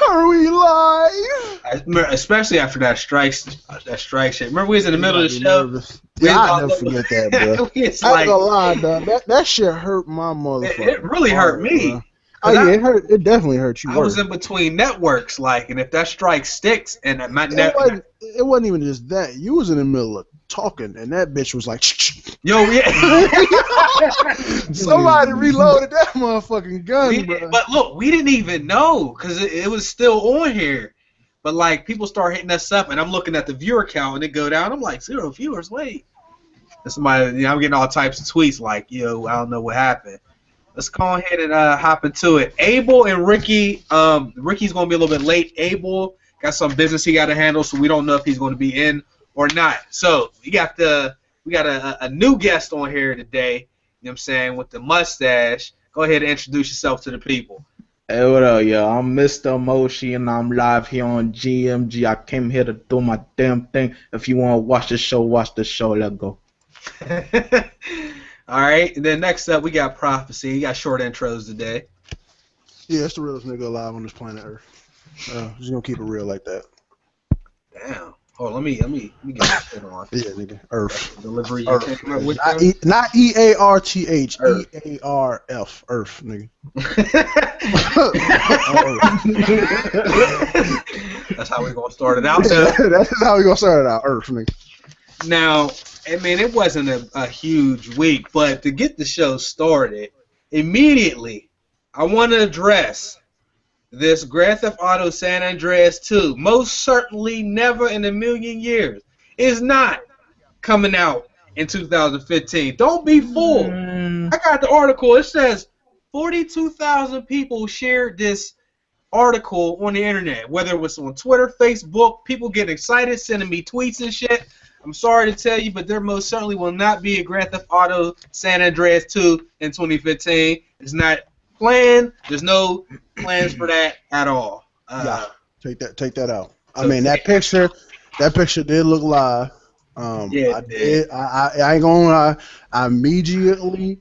Are we live? Especially after that strike shit. Remember we was in the middle of the show? Nervous. Yeah, I'll never forget that, bro. It's I like, ain't gonna lie, dog. That shit hurt my motherfucker. it really hurt me. Bro. Oh yeah, it hurt. It definitely hurt you. I was in between networks, like, and if that strike sticks, and my it wasn't even just that. You was in the middle of talking, and that bitch was like, yo, yeah. Somebody reloaded that motherfucking gun, bro. But look, we didn't even know because it was still on here. But like, people start hitting us up, and I'm looking at the viewer count, and it go down. I'm like, 0 viewers. Wait, and somebody, I'm getting all types of tweets like, yo, I don't know what happened. Let's go ahead and hop into it. Abel and Ricky. Ricky's gonna be a little bit late. Abel got some business he got to handle, so we don't know if he's going to be in or not. So we got a new guest on here today. You know what I'm saying, with the mustache. Go ahead and introduce yourself to the people. Hey, what up, yo? I'm Mista Moshi, and I'm live here on GMG. I came here to do my damn thing. If you want to watch the show, watch the show. Let's go. All right, and then next up, we got Prophecy. You got short intros today. Yeah, it's the realest nigga alive on this planet Earth. Just gonna keep it real like that. Damn. Oh, let me get this shit on. Yeah, nigga. Earth. Delivery. Earth. Not E-A-R-T-H. E-A-R-F. Earth, nigga. That's how we gonna start it out. That's how we gonna start it out. Earth, nigga. Now, I mean, it wasn't a huge week, but to get the show started, immediately, I want to address this Grand Theft Auto San Andreas 2. Most certainly never in a million years is not coming out in 2015. Don't be fooled. I got the article. It says 42,000 people shared this article on the internet, whether it was on Twitter, Facebook, people getting excited, sending me tweets and shit. I'm sorry to tell you, but there most certainly will not be a Grand Theft Auto San Andreas 2 in 2015. It's not planned. There's no plans for that at all. Yeah, take that out. I mean, that picture did look live. Yeah, I ain't gonna lie. I immediately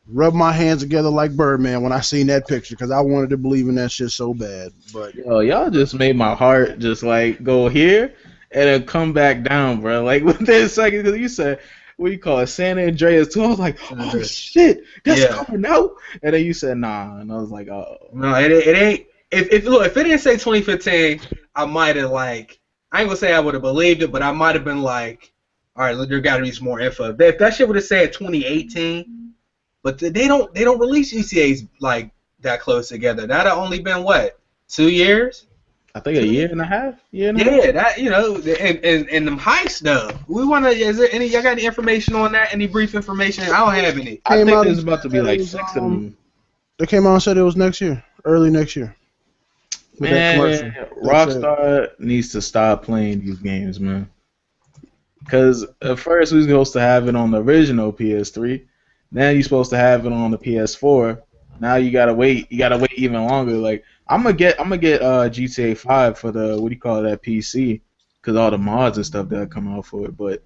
rubbed my hands together like Birdman when I seen that picture because I wanted to believe in that shit so bad. But Yo, y'all just made my heart just like go here and then come back down, bro. Like within a second, because you said, what do you call it, San Andreas 2? I was like, oh shit, that's coming out. And then you said nah, and I was like, oh. No, it ain't. If it didn't say 2015, I might have like. I ain't gonna say I would have believed it, but I might have been like, all right, there got to be some more info. If that shit would have said 2018, but they don't release ECAs like that close together. That'd have only been what, 2 years? I think a year and a half. Yeah, that, you know, and them heists though. We wanna. Is there any? Y'all got any information on that? Any brief information? I don't have any. I think there's about to be like 6 of them. They came out and said it was next year, early next year. Man, Rockstar needs to stop playing these games, man. Because at first we was supposed to have it on the original PS3. Now you're supposed to have it on the PS4. Now you gotta wait. You gotta wait even longer. Like I'm gonna get GTA 5 for the that PC, because all the mods and stuff that come out for it. But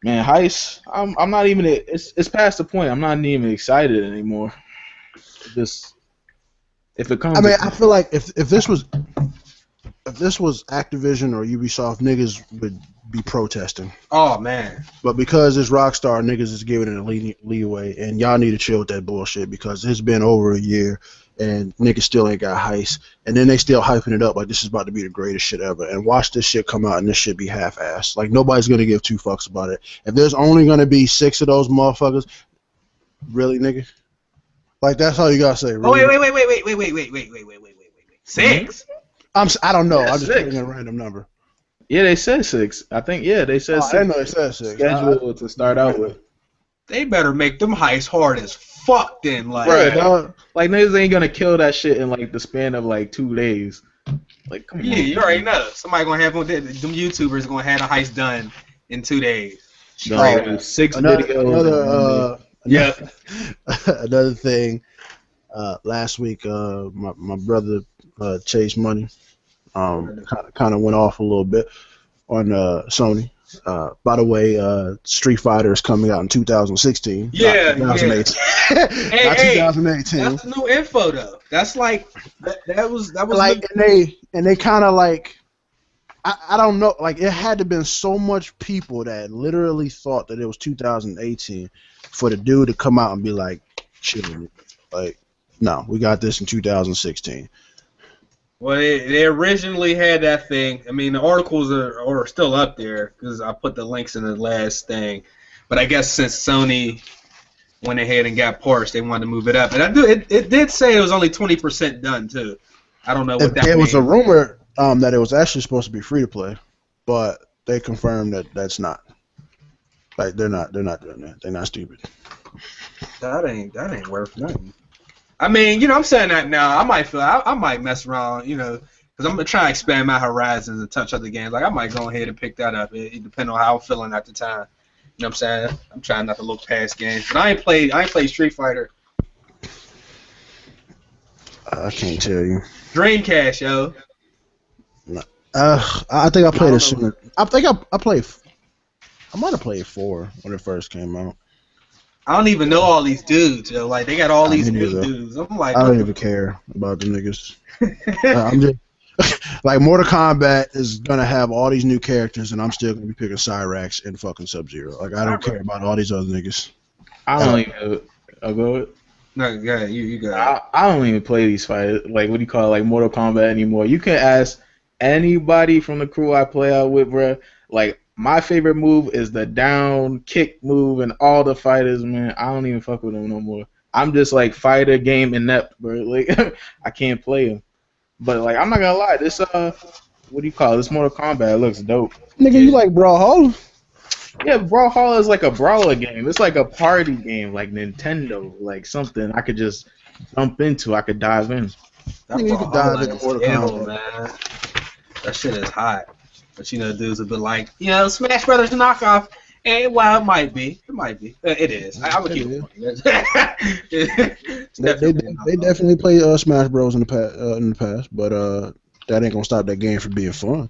man, Heist, I'm not even. It's past the point. I'm not even excited anymore. If it comes. I mean, I feel like if this was Activision or Ubisoft, niggas would be protesting. Oh man! But because it's Rockstar, niggas is giving it a leeway, and y'all need to chill with that bullshit because it's been over a year and niggas still ain't got Heist, and then they still hyping it up like this is about to be the greatest shit ever. And watch this shit come out and this shit be half-assed. Like nobody's gonna give two fucks about it. If there's only gonna be 6 of those motherfuckers, really, nigga? Like that's all you gotta say. Really? Oh wait. 6? I don't know. Yeah, I'm just 6. putting a random number. Yeah, they said 6. I think they said 6. I didn't know they said 6. Scheduled to start out with. They better make them heists hard as fuck then. Like, right, like niggas ain't gonna kill that shit in like the span of like 2 days. Like, come on. Yeah, you already know. Somebody gonna have them YouTubers gonna have a heist done in 2 days. 6 videos. Another thing. Last week, my brother XChaseMoney kind of went off a little bit on Sony. By the way, Street Fighter is coming out in 2016. Yeah, not 2018. Hey, not 2018. That's the new info though. That's like that was like new. and they kind of like I don't know, like it had to have been so much people that literally thought that it was 2018 for the dude to come out and be like, chill, like, no, we got this in 2016. Well, they originally had that thing. I mean, the articles are still up there because I put the links in the last thing. But I guess since Sony went ahead and got parts, they wanted to move it up. And it did say it was only 20% done too. I don't know what that means. It was a rumor that it was actually supposed to be free to play, but they confirmed that that's not. Like they're not doing that. They're not stupid. That ain't worth nothing. I mean, I'm saying that now. I might mess around, because I'm gonna try to expand my horizons and touch other games. Like I might go ahead and pick that up. It depends on how I'm feeling at the time. You know what I'm saying? I'm trying not to look past games. But I ain't played Street Fighter. I can't tell you. Dreamcast, yo. I think I played it sooner. I think I played. I might have played 4 when it first came out. I don't even know all these dudes, yo. Like they got all these new dudes. I'm like, I don't even care about the niggas. I'm just like Mortal Kombat is gonna have all these new characters, and I'm still gonna be picking Cyrax and fucking Sub-Zero. Like I don't care about all these other niggas. I don't even. I'll go. No, go ahead. You go ahead. I don't even play these fights. Like what do you call it, like Mortal Kombat anymore? You can ask anybody from the crew I play out with, bruh. Like my favorite move is the down kick move, and all the fighters, man. I don't even fuck with them no more. I'm just like fighter game inept, bro. Like I can't play them. But like I'm not gonna lie, this what do you call it? This Mortal Kombat looks dope. Nigga, you like Brawlhalla? Yeah, Brawlhalla is like a brawler game. It's like a party game, like Nintendo, like something I could just jump into. I could dive in. You could dive into Mortal Kombat, man. That shit is hot. But dudes have been like, Smash Brothers knockoff. And well, it might be. It is. I'm gonna keep it. They definitely play Smash Bros in the past, but that ain't gonna stop that game from being fun.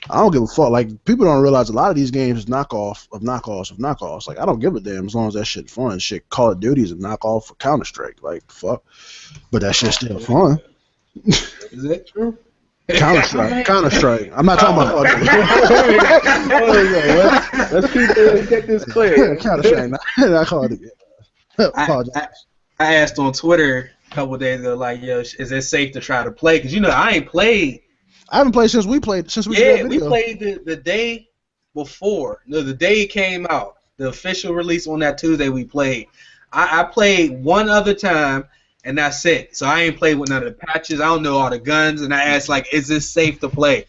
I don't give a fuck. Like people don't realize a lot of these games is knockoffs of knockoffs. Like I don't give a damn as long as that shit fun. Shit, Call of Duty is a knockoff for Counter Strike. Like fuck, but that shit's still fun. Is that true? Counter Strike. I'm not talking about Let's get this clear. Counter Strike. I called it. I asked on Twitter a couple of days ago, like, yo, is it safe to try to play? Because I ain't played. I haven't played since we played. Yeah, we played the day before. No, the day it came out. The official release on that Tuesday we played. I played one other time. And that's it. So I ain't played with none of the patches. I don't know all the guns. And I asked, like, is this safe to play?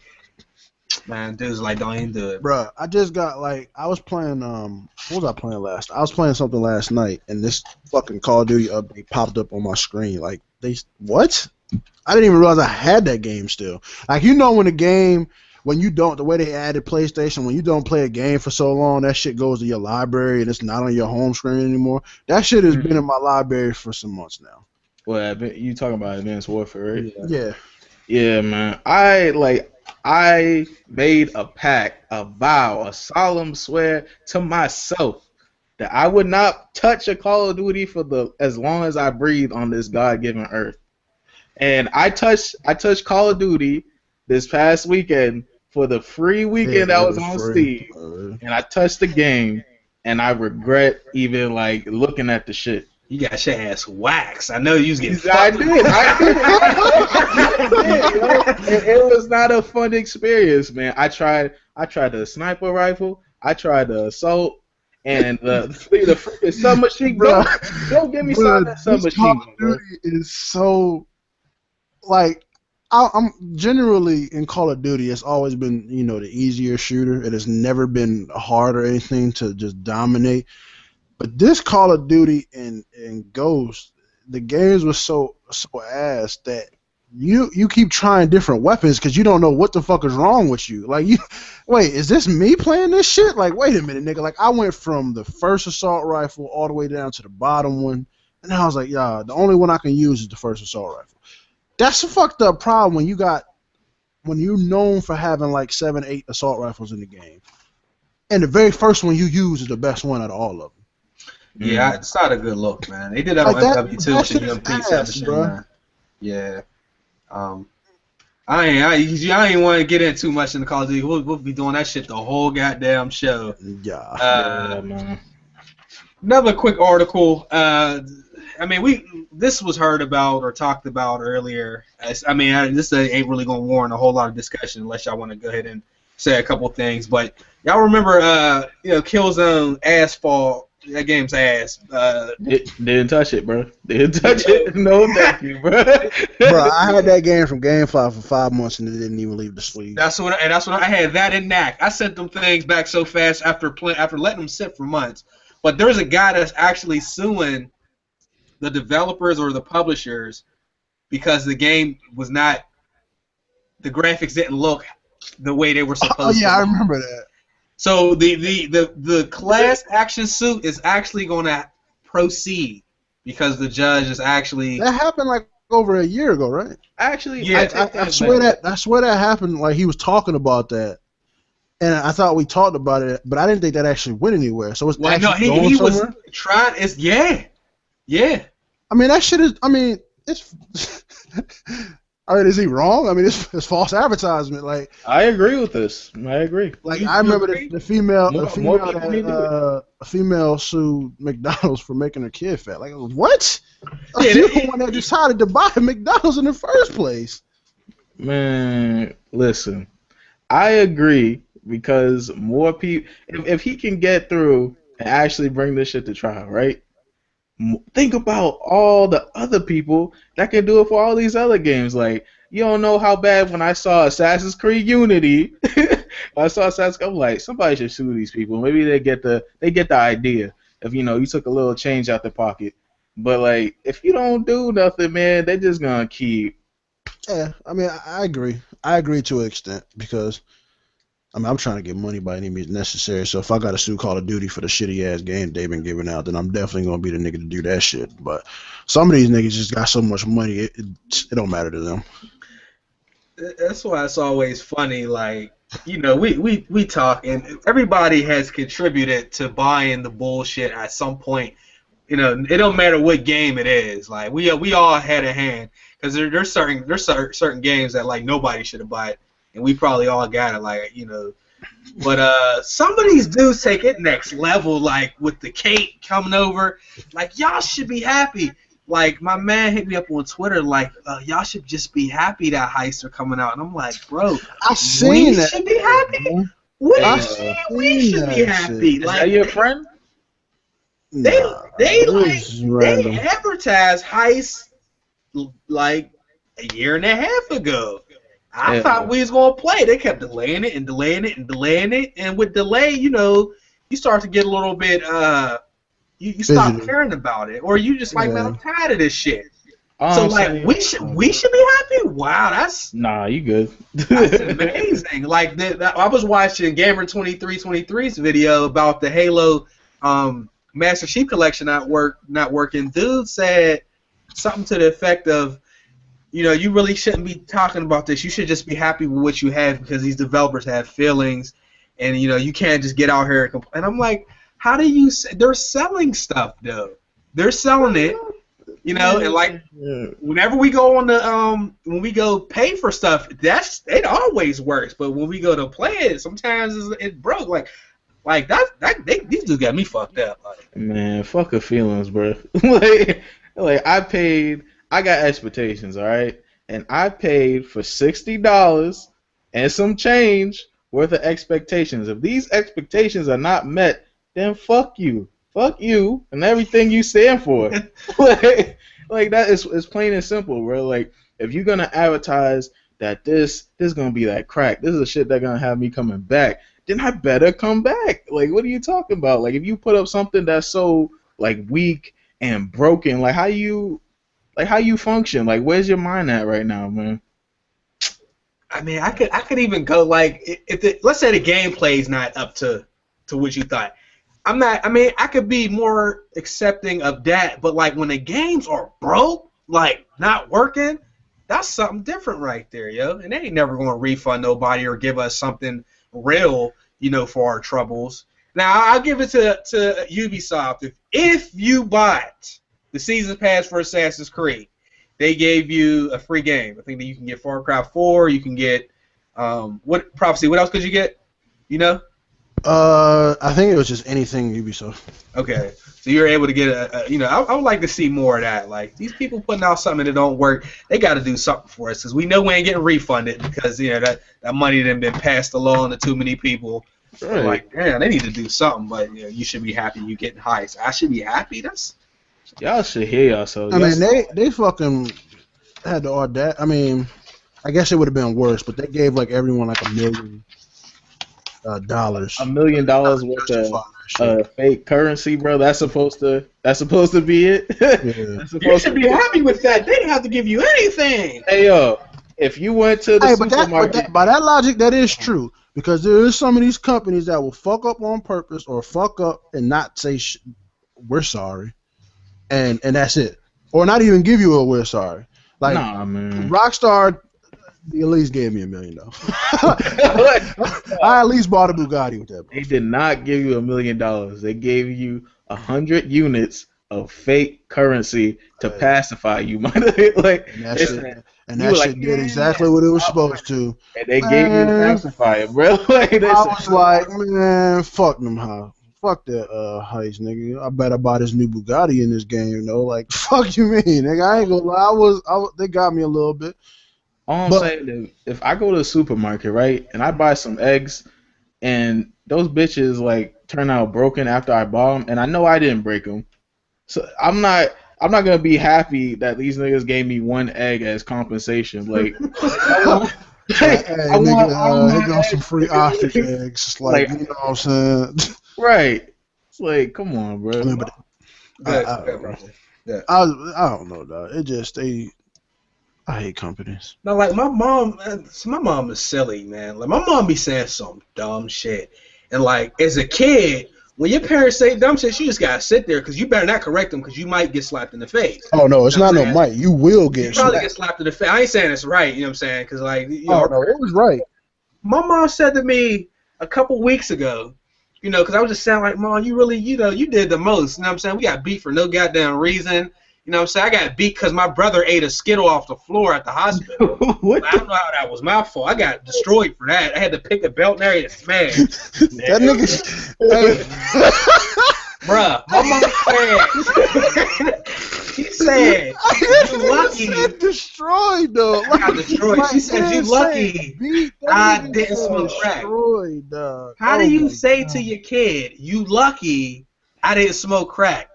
Man, dude's like, don't even do it. Bruh, I just got, like, I was playing, what was I playing last? I was playing something last night, and this fucking Call of Duty update popped up on my screen. Like, what? I didn't even realize I had that game still. Like, when a game, the way they added PlayStation, when you don't play a game for so long, that shit goes to your library, and it's not on your home screen anymore. That shit has been in my library for some months now. Well, you talking about Advanced Warfare, right? Yeah. Yeah, man. I made a pact, a vow, a solemn swear to myself that I would not touch a Call of Duty as long as I breathe on this God-given earth. And I touched Call of Duty this past weekend for the free weekend that was on Steam, and I touched the game, and I regret even like looking at the shit. You got your ass waxed. I know you was getting I did. It was not a fun experience, man. I tried the sniper rifle. I tried the assault and the freaking submachine gun. Don't get me started on submachine gun, bro. Is so like I'm generally in Call of Duty. It's always been the easier shooter. It has never been hard or anything to just dominate. But this Call of Duty and Ghost, the games were so ass that you keep trying different weapons because you don't know what the fuck is wrong with you. Like wait, is this me playing this shit? Like wait a minute, nigga. Like I went from the first assault rifle all the way down to the bottom one, and I was like, yeah, the only one I can use is the first assault rifle. That's a fucked up problem when you're known for having like 7, 8 assault rifles in the game. And the very first one you use is the best one out of all of them. Yeah, it's not a good look, man. They did that on MW2 with the UMP 7. Yeah. I ain't want to get in too much in the Call of Duty. We'll be doing that shit the whole goddamn show. Yeah. Man. Another quick article. This was heard about or talked about earlier. This ain't really gonna warrant a whole lot of discussion unless y'all want to go ahead and say a couple things. But y'all remember, Killzone Asphalt? That game's ass. Didn't touch it, bro. Didn't touch it. No, thank you, bro. Bro, I had that game from GameFly for 5 months and it didn't even leave the sleeve. That's when I had that in NAC. I sent them things back so fast after letting them sit for months. But there's a guy that's actually suing the developers or the publishers because the game was not, the graphics didn't look the way they were supposed to. Oh yeah, I remember that. So the class action suit is actually going to proceed because the judge is actually. That happened like over a year ago, right? Actually, yeah, I swear that happened. Like he was talking about that, and I thought we talked about it, but I didn't think that actually went anywhere. So it's actually going somewhere? Was trying. It's yeah. I mean that shit is. I mean it's. Is he wrong? I mean, it's false advertisement. Like, I agree with this. I agree. Like, I remember the female sued McDonald's for making her kid fat. Like, what? Yeah, you're the one that decided to buy McDonald's in the first place. Man, listen, I agree because more people, if he can get through and actually bring this shit to trial, right? Think about all the other people that can do it for all these other games. Like, you don't know how bad when I saw Assassin's Creed Unity. I'm like, somebody should sue these people. Maybe they get the idea if you took a little change out their pocket. But like, if you don't do nothing, man, they're just gonna keep. Yeah, I mean, I agree. I agree to an extent because. I mean, I'm trying to get money by any means necessary, so if I got to sue Call of Duty for the shitty-ass game they've been giving out, then I'm definitely going to be the nigga to do that shit. But some of these niggas just got so much money, it don't matter to them. That's why it's always funny, like, we talk, and everybody has contributed to buying the bullshit at some point. It don't matter what game it is. Like, we all had a hand, because there's certain games that, like, nobody should have bought. And we probably all got it, like, But some of these dudes take it next level, like, with the cake coming over. Like, y'all should be happy. Like, my man hit me up on Twitter, like, y'all should just be happy that heists are coming out. And I'm like, bro, I seen that. Should be happy? We should be happy. Shit. Like, is that your friend? They advertised heists, like, a year and a half ago. I thought we was gonna play. They kept delaying it, and with delay, you start to get a little bit you stop caring about it, or you just like, man, I'm tired of this shit. So like, we should be happy. Wow, that's you good. That's amazing. Like I was watching Gamer 2323's video about the Halo Master Chief Collection not working. Dude said something to the effect of, you really shouldn't be talking about this. You should just be happy with what you have because these developers have feelings, and you can't just get out here and complain. And I'm like, how do you? They're selling stuff though. They're selling it, and like whenever we go on the when we go pay for stuff, it always works. But when we go to play it, sometimes it broke. Like these dudes got me fucked up. Like, man, fuck the feelings, bro. like I got expectations, all right? And I paid for $60 and some change worth of expectations. If these expectations are not met, then fuck you. Fuck you and everything you stand for. like that is plain and simple, bro. Like, if you're going to advertise that this is going to be that crack, this is the shit that's going to have me coming back, then I better come back. Like, what are you talking about? Like, if you put up something that's so, like, weak and broken, like, how you function? Like, where's your mind at right now, man? I mean, I could even go, like, let's say the gameplay's not up to what you thought. I could be more accepting of that, but like when the games are broke, like not working, that's something different right there, yo. And they ain't never gonna refund nobody or give us something real, for our troubles. Now, I'll give it to Ubisoft. If you bought the Season Pass for Assassin's Creed, they gave you a free game. I think that you can get Far Cry 4, you can get, Prophecy, what else could you get? I think it was just anything Ubisoft. Okay, so you're able to get I would like to see more of that. Like, these people putting out something that don't work, they got to do something for us, because we know we ain't getting refunded, because that money done been passed along to too many people. Right. Like, damn, they need to do something. But you should be happy you getting high. So I should be happy. Y'all should hear yourselves. I mean, they fucking had the audacity. I mean, I guess it would have been worse, but they gave like everyone like $1 million. $1 million worth of fake currency, bro. That's supposed to be it. Yeah. You should be happy with that. They didn't have to give you anything. Hey yo, if you went to the supermarket, by that logic, that is true, because there is some of these companies that will fuck up on purpose or fuck up and not say we're sorry, and that's it, or not even give you a we're sorry. Like, nah, man. Rockstar. They at least gave me $1 million. I at least bought a Bugatti with that. They did not give you $1 million. They gave you 100 units of fake currency to pacify you. And that shit did exactly what it was supposed to. And they gave you the pacifier, bro. I was like, man, fuck them, fuck that heist, nigga. I better buy this new Bugatti in this game, Like, fuck you mean, nigga? I ain't gonna lie. They got me a little bit. All I'm saying is, if I go to the supermarket, right, and I buy some eggs, and those bitches like turn out broken after I bought them, and I know I didn't break them, so I'm not gonna be happy that these niggas gave me one egg as compensation. Like, I want some free ostrich eggs. Like, you know what I'm saying? Right. It's like, come on, bro. I mean, I don't know, dog. It just I hate companies. No, like my mom is silly, man. Like, my mom be saying some dumb shit, and like, as a kid, when your parents say dumb shit, you just gotta sit there, because you better not correct them, because you might get slapped in the face. Oh no, it's not no might. You will get. You probably get slapped in the face. I ain't saying it's right, you know what I'm saying? Because like, no, it was right. My mom said to me a couple weeks ago, because I was just saying like, Mom, you really, you did the most. You know what I'm saying? We got beat for no goddamn reason. You know what I'm saying? I got beat because my brother ate a Skittle off the floor at the hospital. I don't know how that was my fault. I got destroyed for that. I had to pick a belt and everything. Smash. That nigga. Bruh, my mom said. She said, "You lucky." Said destroyed though. I got destroyed. She said, "You lucky." I didn't smoke crack. How do you say to your kid, "You lucky"? I didn't smoke crack.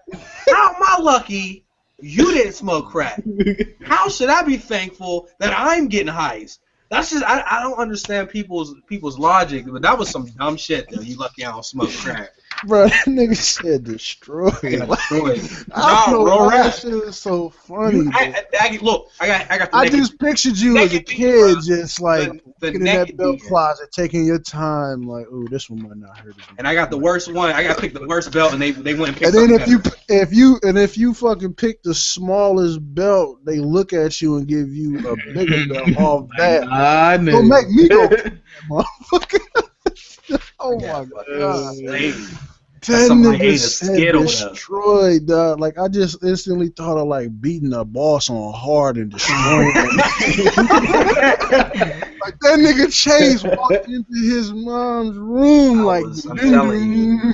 How am I lucky? You didn't smoke crack. How should I be thankful that I'm getting highs? That's just I don't understand people's logic, but that was some dumb shit though. You lucky I don't smoke crack. Bro, that nigga said destroyed. I don't know why that shit is so funny. Look, I got the I just pictured you as a kid, just like in that belt closet, taking your time, like, ooh, this one might not hurt. And I got the worst one. I got to pick the worst belt, and they went and picked. And then if you fucking pick the smallest belt, they look at you and give you a bigger belt off that. Don't make me go, motherfucker. Oh my god. That nigga said destroyed, dog. Like, I just instantly thought of like beating a boss on hard and destroying him. Like, that nigga Chase walked into his mom's room I'm telling you.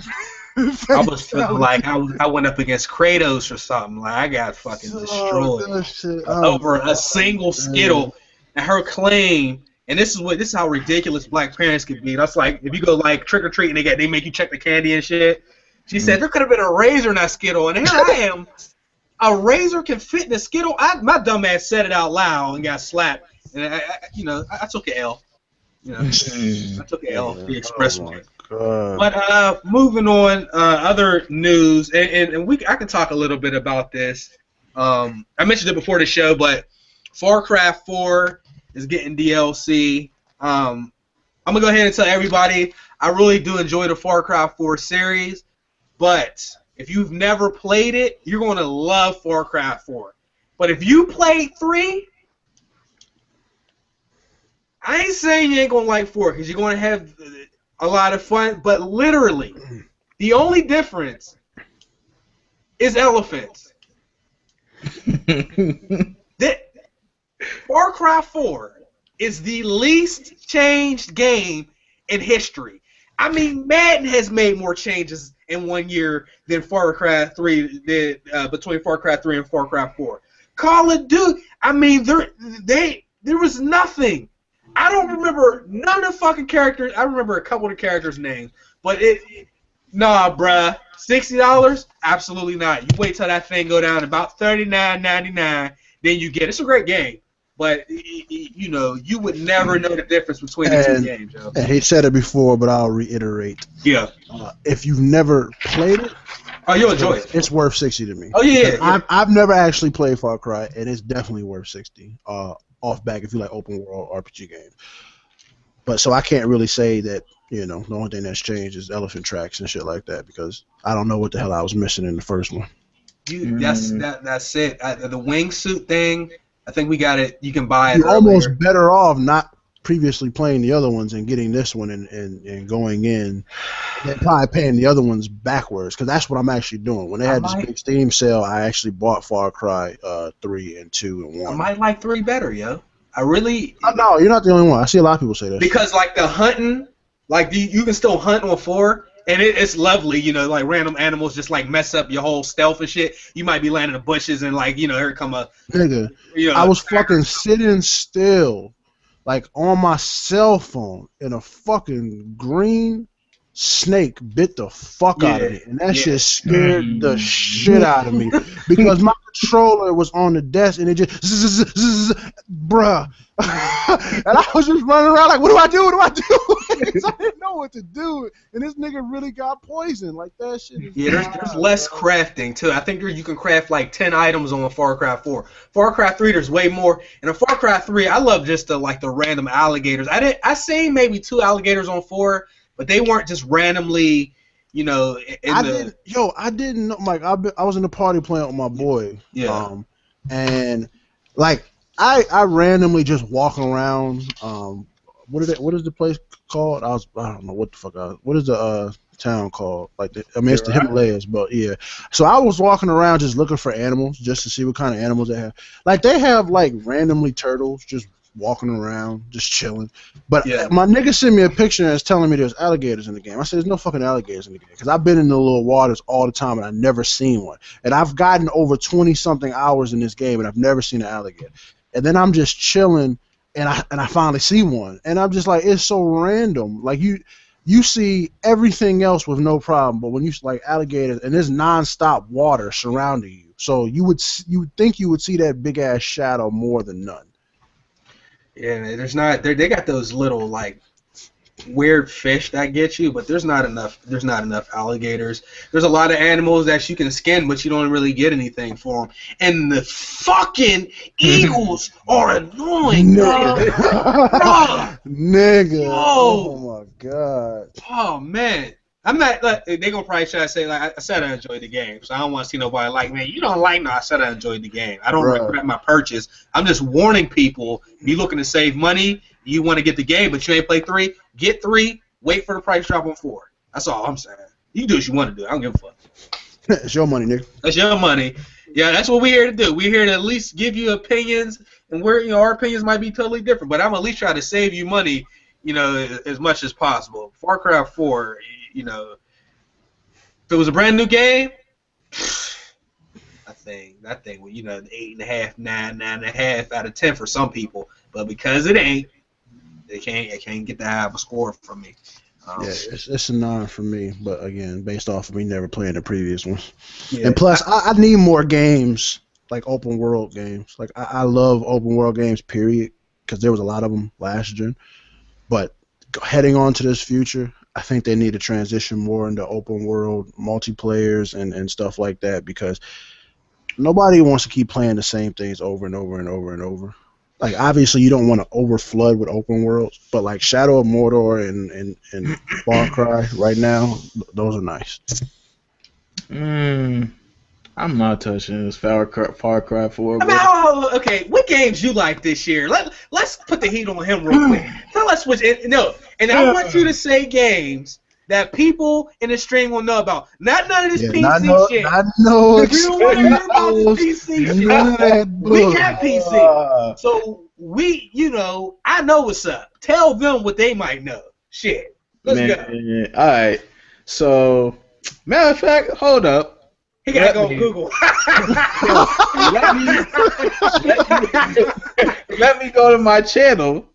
I was feeling like I went up against Kratos or something. Like, I got fucking destroyed over a single Skittle, and her claim. And this is how ridiculous black parents can be. That's like, if you go like trick or treat and they make you check the candy and shit. She said there could have been a razor in that Skittle, and here I am. A razor can fit in a Skittle. My dumb ass said it out loud and got slapped. And I took an L. I took an L. The express one. But moving on, other news, and I can talk a little bit about this. I mentioned it before the show, but Far Cry 4 is getting DLC. I'm gonna go ahead and tell everybody I really do enjoy the Far Cry 4 series, but if you've never played it, you're gonna love Far Cry 4. But if you played 3, I ain't saying you ain't gonna like 4, because you're gonna have a lot of fun, but literally, the only difference is elephants. Far Cry 4 is the least changed game in history. I mean, Madden has made more changes in 1 year than Far Cry 3 did between Far Cry 3 and Far Cry 4. Call of Duty, I mean, there was nothing. I don't remember none of the fucking characters. I remember a couple of the characters' names, but nah, bruh. $60? Absolutely not. You wait till that thing go down to about $39.99, then you get it. It's a great game, but you know you would never know the difference between the two games, yo. And he said it before, but I'll reiterate. Yeah. If you've never played it, you'll enjoy it. It's worth $60 to me. Oh yeah. I've never actually played Far Cry, and it's definitely worth $60. Off back if you like open world RPG games. But so I can't really say that, you know, the only thing that's changed is elephant tracks and shit like that, because I don't know what the hell I was missing in the first one. That's it. The wingsuit thing, I think we got it. You can buy it. You're almost better off not previously playing the other ones and getting this one and going in, and probably paying the other ones backwards, because that's what I'm actually doing. When they had this big Steam sale, I actually bought Far Cry 3 and 2 and 1. I might like 3 better, yo. I really. No, you're not the only one. I see a lot of people say that. Because like the hunting, like you can still hunt on 4, and it's lovely, you know, like random animals just like mess up your whole stealth and shit. You might be landing in the bushes and like, you know, here come a nigga. You know, I was fucking sitting still, like on my cell phone, and a fucking green snake bit the fuck out of me, and that shit scared the shit out of me because my controller was on the desk and it just bruh, and I was just running around like, what do I do? Because I didn't know what to do, and this nigga really got poisoned. Like that shit. There's less crafting too. I think you can craft like 10 items on Far Cry 4. Far Cry 3, there's way more. And in Far Cry 3, I love just the random alligators. I seen maybe 2 alligators on 4. But they weren't just randomly, you know. I didn't know. Like I was in the party playing with my boy. Yeah. And like I randomly just walking around. What is the place called? I don't know what the fuck. What is the town called? Like it's the Himalayas, but yeah. So I was walking around just looking for animals, just to see what kind of animals they have. Like they have like randomly turtles just walking around, just chilling. But my nigga sent me a picture and is telling me there's alligators in the game. I said, there's no fucking alligators in the game. Because I've been in the little waters all the time and I've never seen one. And I've gotten over 20-something hours in this game and I've never seen an alligator. And then I'm just chilling and I finally see one. And I'm just like, it's so random. Like you see everything else with no problem, but when you like alligators and there's non-stop water surrounding you. So you would think you would see that big ass shadow more than none. Yeah, there's not. They got those little like weird fish that get you, but there's not enough. There's not enough alligators. There's a lot of animals that you can skin, but you don't really get anything for them. And the fucking eagles are annoying, nigga. Nigga. Oh my god. Oh man. I'm not. Like, they gonna probably try to say like I said I enjoyed the game, so I don't want to see nobody like, man, you don't like. No, I said I enjoyed the game. I don't regret my purchase. I'm just warning people. If you're looking to save money, you want to get the game, but you ain't play 3. Get 3. Wait for the price drop on 4. That's all I'm saying. You can do what you want to do. I don't give a fuck. It's your money, nigga. That's your money. Yeah, that's what we're here to do. We're here to at least give you opinions, and our opinions might be totally different, but I'm at least trying to save you money, you know, as much as possible. Far Cry 4. You know, if it was a brand new game, that thing would, you know, 8.5, 9.5 out of 10 for some people. But because it ain't, they can't get that high of a score from me. It's a 9 for me. But again, based off of me never playing the previous ones, and plus I need more games like open world games. Like I love open world games, period, because there was a lot of them last gen. But heading on to this future, I think they need to transition more into open world multiplayers and stuff like that, because nobody wants to keep playing the same things over and over and over and over. Like obviously you don't want to overflood with open worlds, but like Shadow of Mordor and Far Cry right now, those are nice. I'm not touching this Far Cry 4. Okay, what games you like this year? Let's put the heat on him real quick. Tell us which. No, And I want you to say games that people in the stream will know about. Not none of this PC shit. Not no we don't want to hear about this PC shit. None of that We got PC. So we, I know what's up. Tell them what they might know. Shit. Let's go. All right. So, matter of fact, hold up. He gotta go on Google. let me go to my channel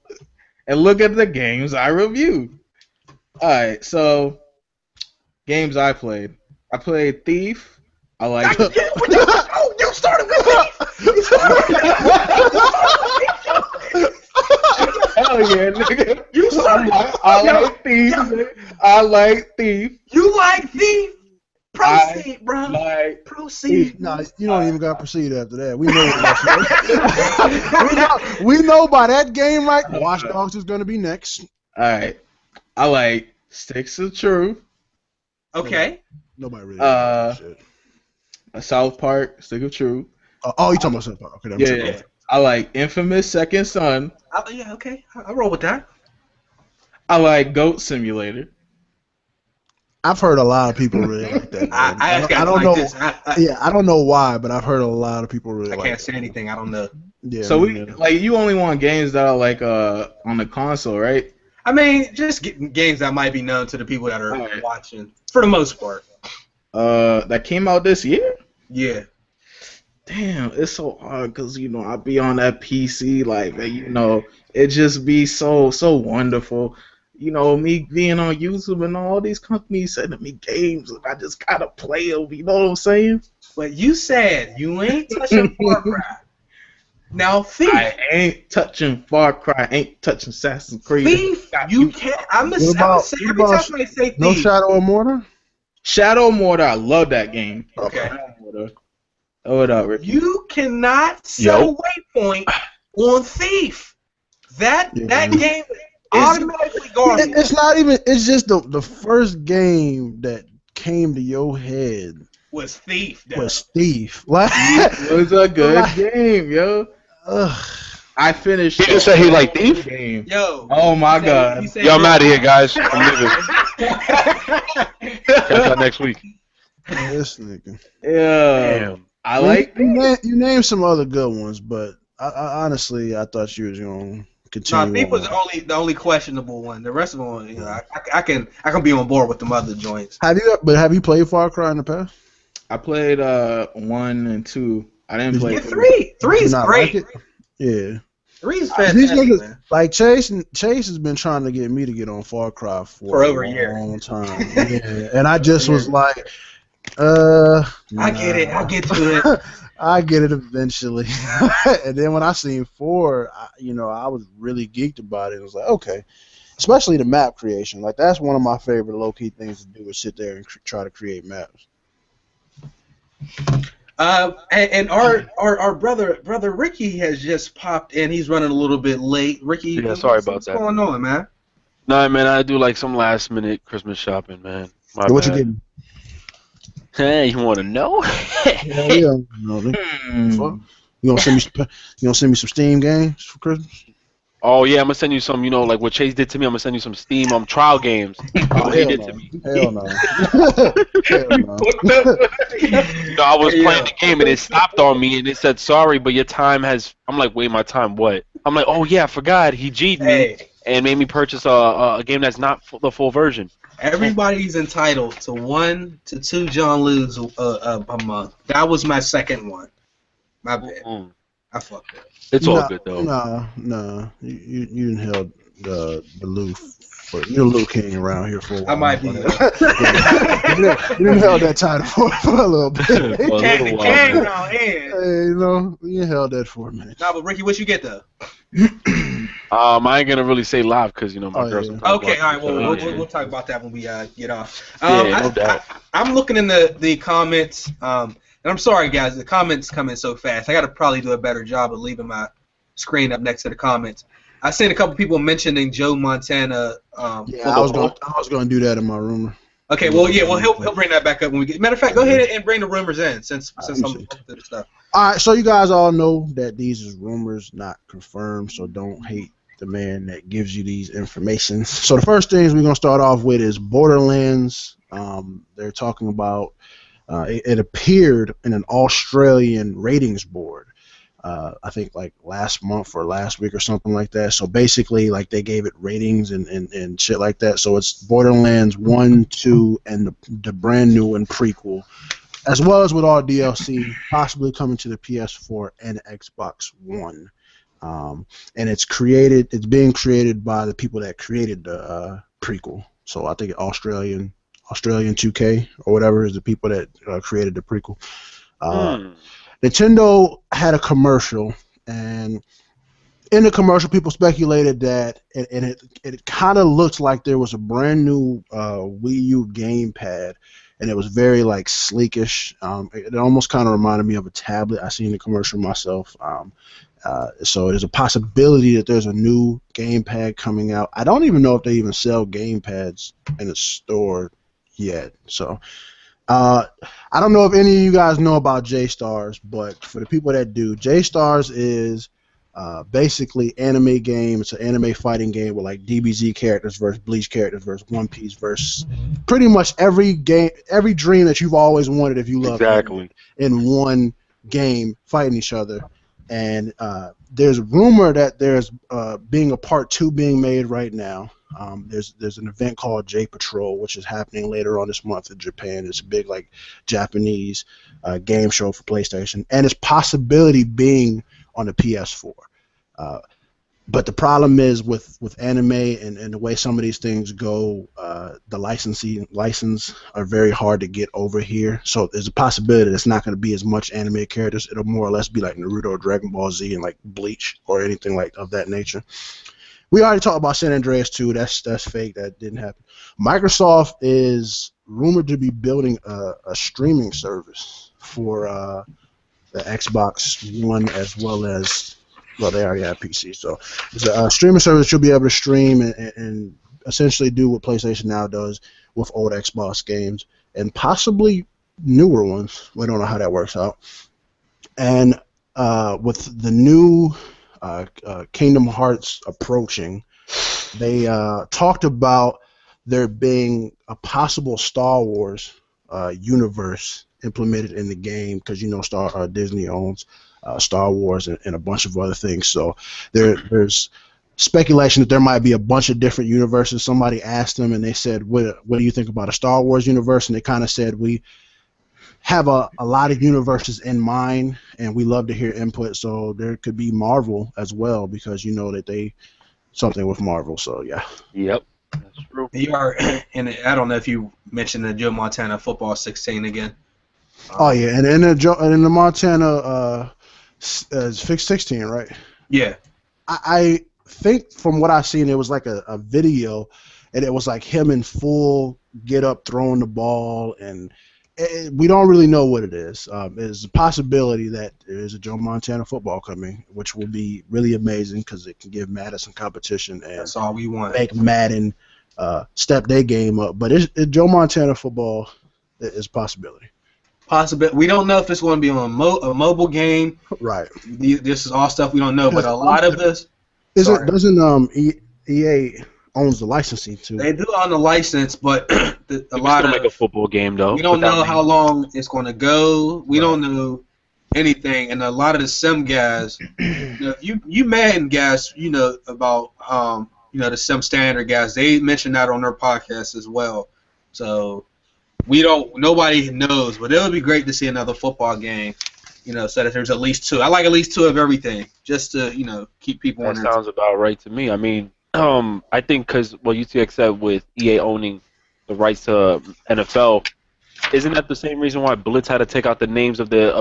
and look at the games I reviewed. Alright, so games I played. I played Thief. I like. You started with Thief. Hell yeah, nigga. You started. I like Thief. I like Thief. You like Thief? Proceed, bro. Like Proceed. Nah, you don't even got to proceed after that. We know what we know by that game, right? Watch Dogs is going to be next. All right. I like Sticks of Truth. Okay. Nobody really shit. South Park, Stick of Truth. Oh, you talking about South Park? Okay, that yeah. I like Infamous Second Son. Yeah, okay. I'll roll with that. I like Goat Simulator. I've heard a lot of people really like that. I don't know. I don't know why, but I've heard a lot of people really like it. I can't say anything. I don't know. Yeah. So you only want games that are like on the console, right? I mean, just games that might be known to the people that are watching, for the most part. That came out this year? Yeah. Damn, it's so hard because I be on that PC, like it just be so wonderful. Me being on YouTube and all these companies sending me games, and I just gotta play them. You know what I'm saying? But you said you ain't touching Far Cry. Now, Thief. I ain't touching Far Cry. Ain't touching Assassin's Creed. Thief, you can't. I'm gonna say every time I say Thief. No Shadow of Mordor? Shadow of Mordor, I love that game. Okay. What up, Ricky? You cannot set a waypoint on Thief. That game is automatically garbage. It's not even. It's just the first game that came to your head was Thief. Was Thief. Like, it was a good game, yo. I finished. He just said he liked Thief. Game. Yo. Oh my god. Yo, I'm out of here, guys. I'm leaving. Catch y'all next week. This nigga. Yeah. Damn. I like. You named some other good ones, but I honestly thought you was gonna continue. No, Thief was the only questionable one. The rest of them, I can be on board with them other joints. Have you played Far Cry in the past? I played 1 and 2. I didn't play 3. 3 is great. Like yeah. 3 is fantastic. These niggas, man. Like Chase has been trying to get me to get on Far Cry for over a year. Long time. Yeah. And I just was like, I get it. I'll get to it. I get it eventually. And then when I seen 4, I was really geeked about it. I was like, okay. Especially the map creation. Like, that's one of my favorite low-key things to do is sit there and try to create maps. And our brother Ricky has just popped in. He's running a little bit late. Ricky, yeah, sorry about that. What's going on, man? Nah, man, I do like some last minute Christmas shopping, man. What you getting? Hey, you want to know? Yeah. No, you gonna send me some Steam games for Christmas? Oh yeah, I'm gonna send you some. Like what Chase did to me. I'm gonna send you some Steam trial games. What he did to me. Hell no. I was playing the game and it stopped on me and it said sorry, but your time has. I'm like, wait, my time what? I'm like, oh yeah, I forgot. He G'd me and made me purchase a game that's not the full version. Everybody's entitled to 1 to 2 John Lu's a month. That was my second one. My bad. I fucked up. It's all good though. No. You didn't held the Lou for you're Lou King around here for a while. I might be. You didn't held that title for a little bit. You held that for a minute. Nah, but Ricky, what you get though? I ain't gonna really say live because my girls. Yeah. Okay, all right. Well, we'll talk about that when we get off. No doubt. I'm looking in the comments. And I'm sorry, guys. The comments come in so fast. I got to probably do a better job of leaving my screen up next to the comments. I seen a couple people mentioning Joe Montana. I was gonna do that in my rumor. Okay, well, he'll bring that back up when we get. Matter of fact, go ahead and bring the rumors in since I'm going through the stuff. All right, so you guys all know that these is rumors, not confirmed. So don't hate the man that gives you these information. So the first things we're gonna start off with is Borderlands. They're talking about it appeared in an Australian ratings board. I think like last month or last week or something like that. So basically, like they gave it ratings and shit like that. So it's Borderlands 1, 2, and the brand new and prequel, as well as with all DLC, possibly coming to the PS4 and Xbox One. And it's being created by the people that created the prequel. So I think Australian 2K or whatever is the people that created the prequel. Nintendo had a commercial, and in the commercial, people speculated that, and it kind of looked like there was a brand new Wii U gamepad, and it was very like sleekish. It almost kind of reminded me of a tablet. I seen the commercial myself. So there's a possibility that there's a new gamepad coming out. I don't even know if they even sell gamepads in the store yet. So. I don't know if any of you guys know about J-Stars, but for the people that do, J-Stars is basically anime game. It's an anime fighting game with like DBZ characters versus Bleach characters versus One Piece versus pretty much every dream that you've always wanted if you love anime in one game fighting each other. And there's a rumor that there's being a part 2 being made right now. There's an event called J Patrol, which is happening later on this month in Japan. It's a big like Japanese game show for PlayStation, and its possibility being on the PS4. But the problem is with anime and the way some of these things go, the license are very hard to get over here. So there's a possibility that it's not going to be as much anime characters. It'll more or less be like Naruto or Dragon Ball Z and like Bleach or anything like of that nature. We already talked about San Andreas 2. That's fake. That didn't happen. Microsoft is rumored to be building a streaming service for the Xbox One as well as, well, they already have PC. So it's a streaming service you'll be able to stream and essentially do what PlayStation now does with old Xbox games and possibly newer ones. We don't know how that works out. And with the new Kingdom Hearts approaching, they talked about there being a possible Star Wars universe implemented in the game because Disney owns Star Wars and a bunch of other things. So there's speculation that there might be a bunch of different universes. Somebody asked them and they said, what do you think about a Star Wars universe? And they kind of said, we have a lot of universes in mind, and we love to hear input. So there could be Marvel as well, because you know that they something with Marvel. So yeah. Yep, that's true. You are, and I don't know if you mentioned the Joe Montana football 16 again. Oh yeah, and in the Montana fixed 16, right? Yeah. I think from what I've seen, it was like a video, and it was like him in full get up throwing the ball, and we don't really know what it is. There's a possibility that there is a Joe Montana football coming, which will be really amazing because it can give Madden some competition and that's all we want. Make Madden step their game up. But Joe Montana football is a possibility. We don't know if it's going to be on a mobile game. Right. This is all stuff we don't know, but a lot of this. Doesn't EA owns the licensing too? They do own the license, but a lot of make a football game though. We don't know how long it's going to go. We don't know anything, and a lot of the sim guys, you Madden guys, about the sim standard guys. They mentioned that on their podcast as well. So nobody knows, but it would be great to see another football game. So that there's at least 2. I like at least 2 of everything, just to keep people. That sounds about right to me. I mean, I think because what UTX said with EA owning the rights to NFL, isn't that the same reason why Blitz had to take out the names of the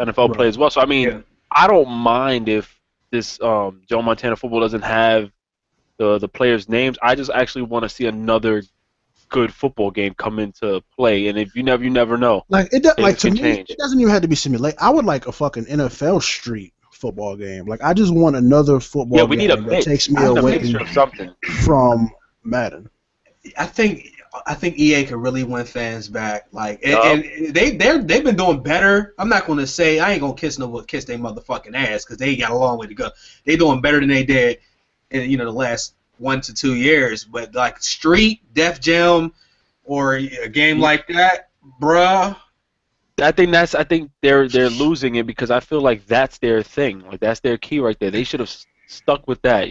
NFL players as well? So I mean, I don't mind if this Joe Montana football doesn't have the players' names. I just actually want to see another good football game come into play, and if you never know. Like to me, it doesn't even have to be simulated. I would like a fucking NFL Street football game. Like I just want another football game that takes me away from something from Madden. I think I think EA could really win fans back. Like, and they've been doing better. I'm not gonna say I ain't gonna kiss their motherfucking ass because they got a long way to go. They doing better than they did in the last 1 to 2 years. But like Street, Def Jam, or a game like that, bruh. I think they're losing it because I feel like that's their thing. Like that's their key right there. They should have stuck with that.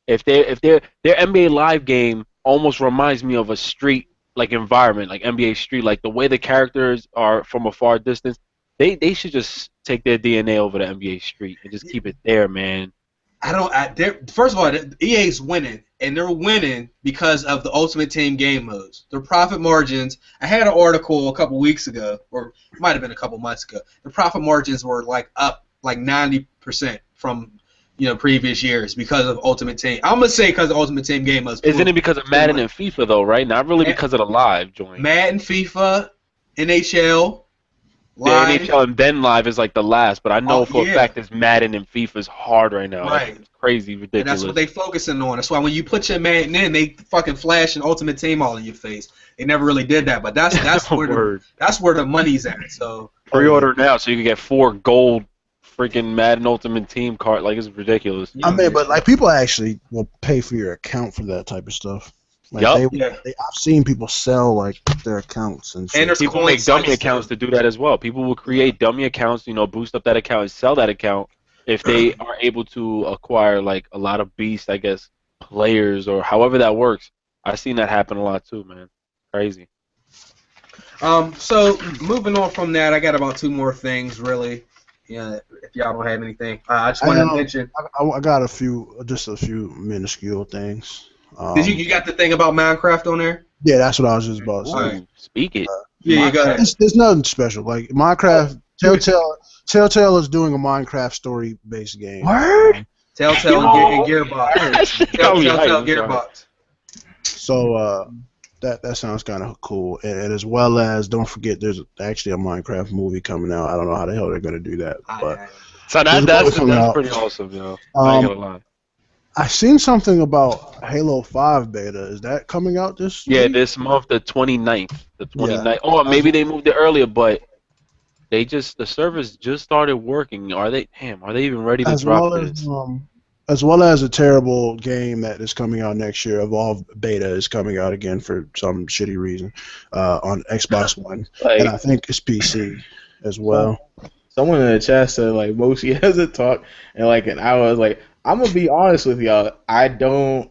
If their NBA Live game almost reminds me of a Street like environment, like NBA Street, like the way the characters are from a far distance. They should just take their DNA over to NBA Street and just keep it there, man. First of all, EA's winning, and they're winning because of the Ultimate Team game modes. Their profit margins. I had an article a couple weeks ago, or it might have been a couple months ago. The profit margins were like up like 90% from previous years because of Ultimate Team. I'm gonna say because of Ultimate Team game modes. Isn't it because of Madden and FIFA though, right? Not really because of the live joint. Madden, FIFA, NHL. Live. The NHL and then Live is like the last, but I know for a fact that Madden and FIFA is hard right now. Right. It's crazy, ridiculous. And that's what they focusing on. That's why when you put your Madden in, they fucking flash an Ultimate Team all in your face. They never really did that, but that's where the money's at. So pre-order now so you can get 4 gold freaking Madden Ultimate Team card. Like it's ridiculous. I mean, but like people actually will pay for your account for that type of stuff. Like I've seen people sell like their accounts and shit. And people make dummy accounts to do that as well. People will create dummy accounts, boost up that account and sell that account if they are able to acquire like a lot of beast, I guess, players or however that works. I've seen that happen a lot too, man. Crazy. So moving on from that, I got about 2 more things really. Yeah, if y'all don't have anything, I just want to mention. I got a few minuscule things. Did you got the thing about Minecraft on there? Yeah, that's what I was just about to say. Right. Speak it. Yeah, you got it. There's nothing special. Like Minecraft, Telltale is doing a Minecraft story-based game. Word? Telltale and Gearbox. Telltale Gearbox. So that sounds kind of cool. And as well as, don't forget, there's actually a Minecraft movie coming out. I don't know how the hell they're going to do that. But so that's pretty awesome, yo. I ain't gonna lie. I seen something about Halo 5 beta. Is that coming out this week? Yeah, this month, the 29th. The 29th. Yeah. Oh, maybe they moved it earlier, but the servers just started working. Are they even ready to drop this? As well as a terrible game that is coming out next year, Evolve Beta is coming out again for some shitty reason on Xbox One. And I think it's PC as well. Someone in the chat said, like, Moshi hasn't talked in like an hour. I was like, I'm gonna be honest with y'all. I don't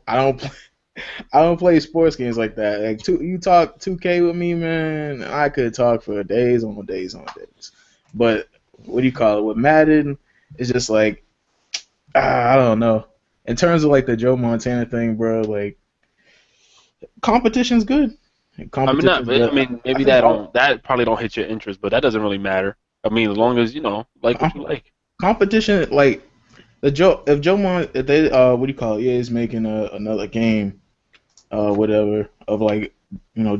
play sports games like that. Like you talk 2K with me, man. I could talk for days on days on days. But what do you call it? With Madden, it's just like I don't know. In terms of like the Joe Montana thing, bro, like competition's good. I mean, maybe that probably don't hit your interest, but that doesn't really matter. I mean, as long as like what you like. Competition, like. If they what do you call it? EA is making another game, whatever of like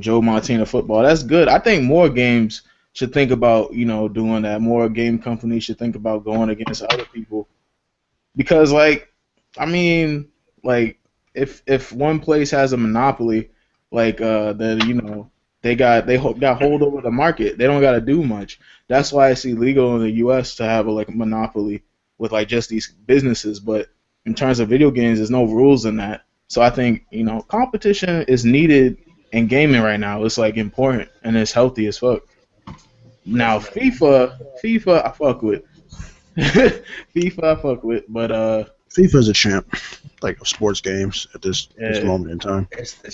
Joe Montana football. That's good. I think more games should think about doing that. More game companies should think about going against other people, because like I mean like if one place has a monopoly, like then they got hold over the market. They don't got to do much. That's why it's illegal in the U.S. to have a monopoly with like just these businesses, but in terms of video games, there's no rules in that. So I think competition is needed in gaming right now. It's like important and it's healthy as fuck. Now FIFA I fuck with. FIFA I fuck with, but FIFA's a champ, like of sports games at this moment in time.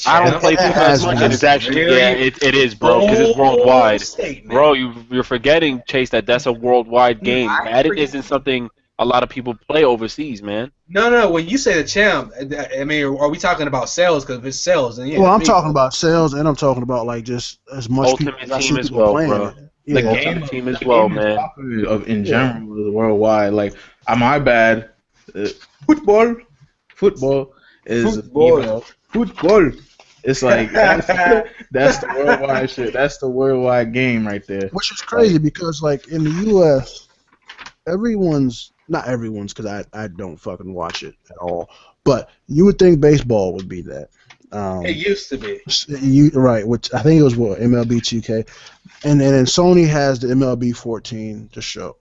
I don't play FIFA as much, and it's actually it is, bro, because it's worldwide. Bro, you're forgetting, Chase, that's a worldwide game. Madden isn't something a lot of people play overseas, man. No. When you say the champ, I mean, are we talking about sales? Because if it's sales, then well, I'm talking about sales, and I'm talking about like just as much Ultimate Team as well, bro. The game team as well, man. In general, worldwide, like my bad. Football is football. It's like that's the worldwide shit. That's the worldwide game right there. Which is crazy because like in the U.S., not everyone's because I don't fucking watch it at all. But you would think baseball would be that. It used to be. Right, which I think it was what MLB 2K, and then Sony has the MLB 14 to show.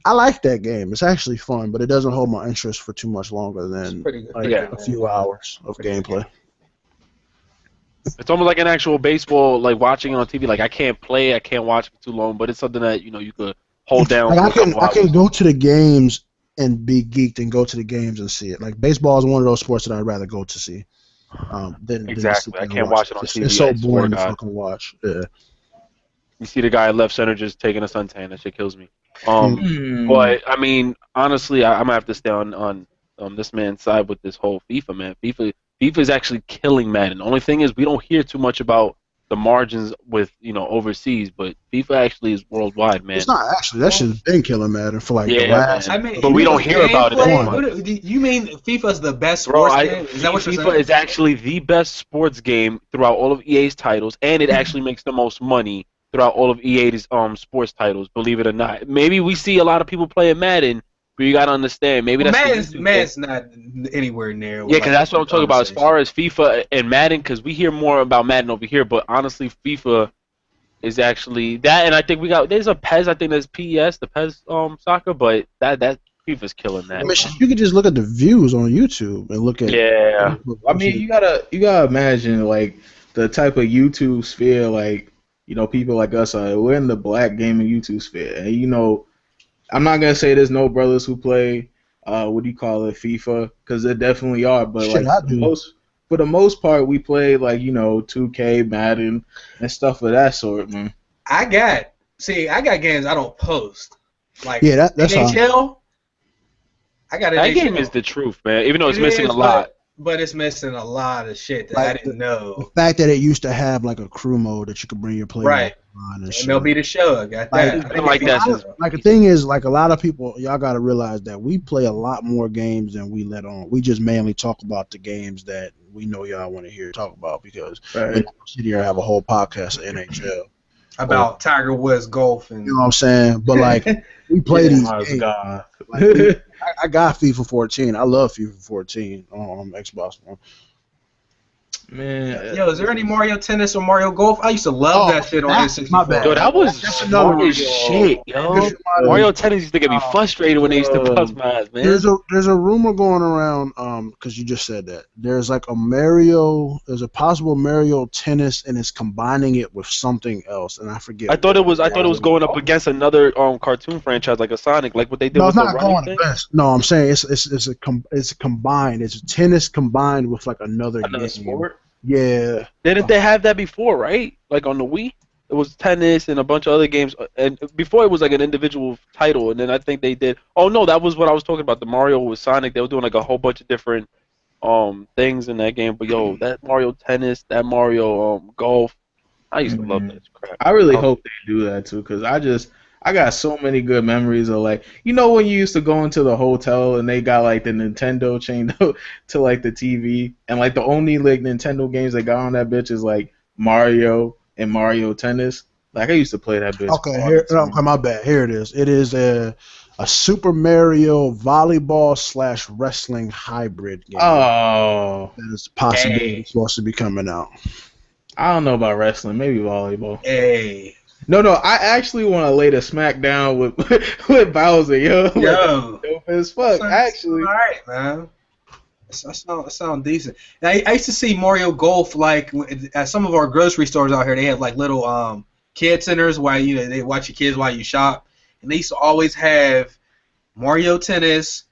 I like that game. It's actually fun, but it doesn't hold my interest for too much longer than a few hours of gameplay. It's almost like an actual baseball, like watching it on TV. Like I can't watch for too long, but it's something that you could hold down. Like I can go to the games and be geeked and go to the games and see it. Like baseball is one of those sports that I'd rather go to see. Exactly. I can't watch it on TV. It's so boring to fucking watch. Yeah. You see the guy at left center just taking a suntan. That shit kills me. But I mean, honestly, I'm gonna have to stay on this man's side with this whole FIFA, man. FIFA is actually killing Madden. The only thing is we don't hear too much about the margins with overseas, but FIFA actually is worldwide, man. It's not actually. That shit's been killing Madden for like the last. But we don't hear about it. You mean FIFA's the best sports game? Is that what you're saying? FIFA is actually the best sports game throughout all of EA's titles, and it actually makes the most money throughout all of EA's sports titles. Believe it or not, maybe we see a lot of people playing Madden. But you gotta understand, maybe that's Madden's not anywhere near. Yeah, because that's what I'm talking about. As far as FIFA and Madden, because we hear more about Madden over here, but honestly, FIFA is actually that. And I think there's a PES. I think there's PES, the PES soccer, but that FIFA's killing that. I mean, you could just look at the views on YouTube and look at. Yeah. I mean, you gotta imagine like the type of YouTube sphere, like people like us are. We're in the black gaming YouTube sphere, and I'm not gonna say there's no brothers who play FIFA, because there definitely are, but for the most part we play like 2K, Madden, and stuff of that sort, man. I got games I don't post. Like that's NHL. I got that game is the truth, man. Even though it's missing a lot. But it's missing a lot of shit that I didn't know. The fact that it used to have like a crew mode that you could bring your player right. on and MLB The Show, I got that. The thing is, like a lot of people, y'all got to realize that we play a lot more games than we let on. We just mainly talk about the games that we know y'all want to hear talk about, because we don't sit here and have a whole podcast of NHL. About Tiger Woods golf and you know what I'm saying? But like we play these games. God. Like, I got FIFA 14. I love FIFA 14 on Xbox One. Man, is there any Mario Tennis or Mario Golf? I used to love that shit on N64. My bad. Yo, that was smart as shit, yo. Mario Tennis used to get me frustrated when they used to bust my ass, man. There's a rumor going around, because you just said that. There's like there's a possible Mario Tennis, and it's combining it with something else, and I forget. I thought it was going up against another cartoon franchise like a Sonic, like what they did with the running thing. No, I'm saying it's combined. It's tennis combined with like another game. Sport? Yeah. Didn't they have that before, right? Like on the Wii? It was tennis and a bunch of other games. And before it was like an individual title. And then I think they did. Oh, no, that was what I was talking about. The Mario with Sonic. They were doing like a whole bunch of different things in that game. But, yo, that Mario Tennis, that Mario Golf. I used to love that crap. I really hope they do that, too, because I got so many good memories of like, when you used to go into the hotel and they got like the Nintendo chained up to like the TV, and like the only like Nintendo games they got on that bitch is like Mario and Mario Tennis. Like I used to play that bitch. Okay, my bad. Here it is. It is a Super Mario volleyball / wrestling hybrid game. Oh, that is possibly supposed to be coming out. I don't know about wrestling. Maybe volleyball. Hey. No, I actually want to lay the smack down with Bowser, yo. Yo. Dope as fuck, actually. All right, man. That sound decent. Now, I used to see Mario Golf like at some of our grocery stores out here. They have like little kid centers where they watch your kids while you shop, and they used to always have Mario Tennis,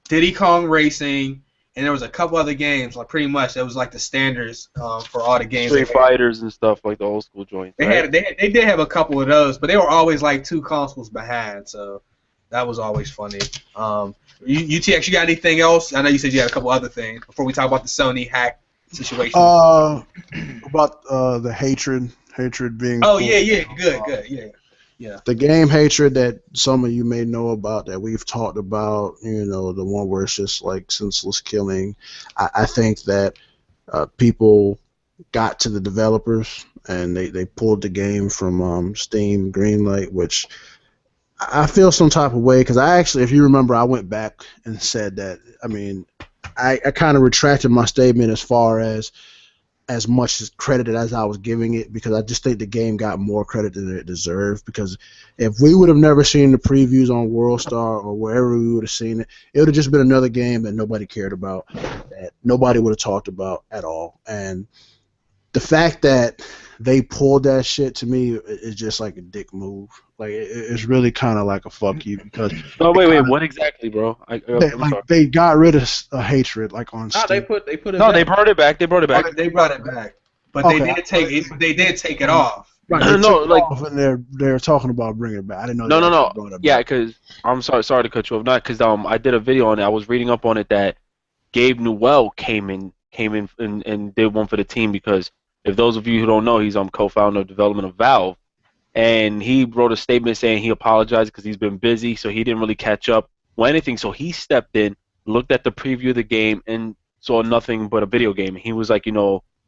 Diddy Kong Racing, and there was a couple other games. Like pretty much, that was like the standards for all the games. Street Fighters and stuff, like the old school joints. They did have a couple of those, but they were always like 2 consoles behind, so that was always funny. UTX, you got anything else? I know you said you had a couple other things before we talk about the Sony hack situation. About the hatred being. Oh yeah, good, yeah. The game hatred that some of you may know about, that we've talked about, the one where it's just like senseless killing. I think that people got to the developers and they pulled the game from Steam Greenlight, which I feel some type of way, because if you remember, I went back and said that, I kind of retracted my statement as far as much credit as I was giving it, because I just think the game got more credit than it deserved. Because if we would have never seen the previews on WorldStar or wherever we would have seen it, it would have just been another game that nobody cared about, that nobody would have talked about at all. And the fact that they pulled that shit, to me, is just like a dick move. Like it's really kind of like a fuck you, because wait, what exactly, bro? they got rid of hatred like on Steam. They put it. No, they brought it back. They brought it back. They brought it back, but they did take it. They did take it off. Right, and they're talking about bringing it back. I didn't know. No. Yeah, because I'm sorry to cut you off. Not because I did a video on it. I was reading up on it that Gabe Newell came in and did one for the team, because if those of you who don't know, he's co-founder of development of Valve, and he wrote a statement saying he apologized because he's been busy, so he didn't really catch up or anything. So he stepped in, looked at the preview of the game, and saw nothing but a video game. He was like,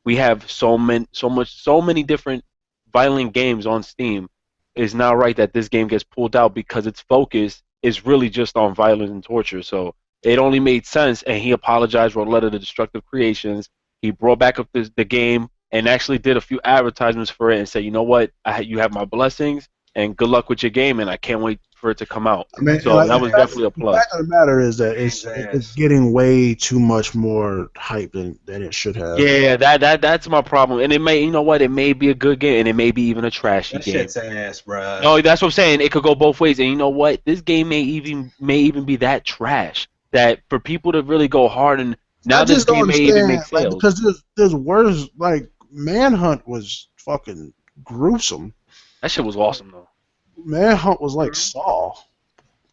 we have so many different violent games on Steam. It's not right that this game gets pulled out because its focus is really just on violence and torture. So it only made sense, and he apologized, wrote a letter to Destructive Creations. He brought back up the game and actually did a few advertisements for it and said, you know what, you have my blessings and good luck with your game, and I can't wait for it to come out. I mean, so that was definitely a plus. The fact of the matter is that it's getting way too much more hype than it should have. Yeah, that's my problem. And it may, it may be a good game, and it may be even a trashy game. That shit's ass, bro. No, that's what I'm saying. It could go both ways. And you know what? This game may even be that trash that for people to really go hard, and now this game may even make sales. Because there's worse, like Manhunt was fucking gruesome. That shit was awesome though. Manhunt was like Saw.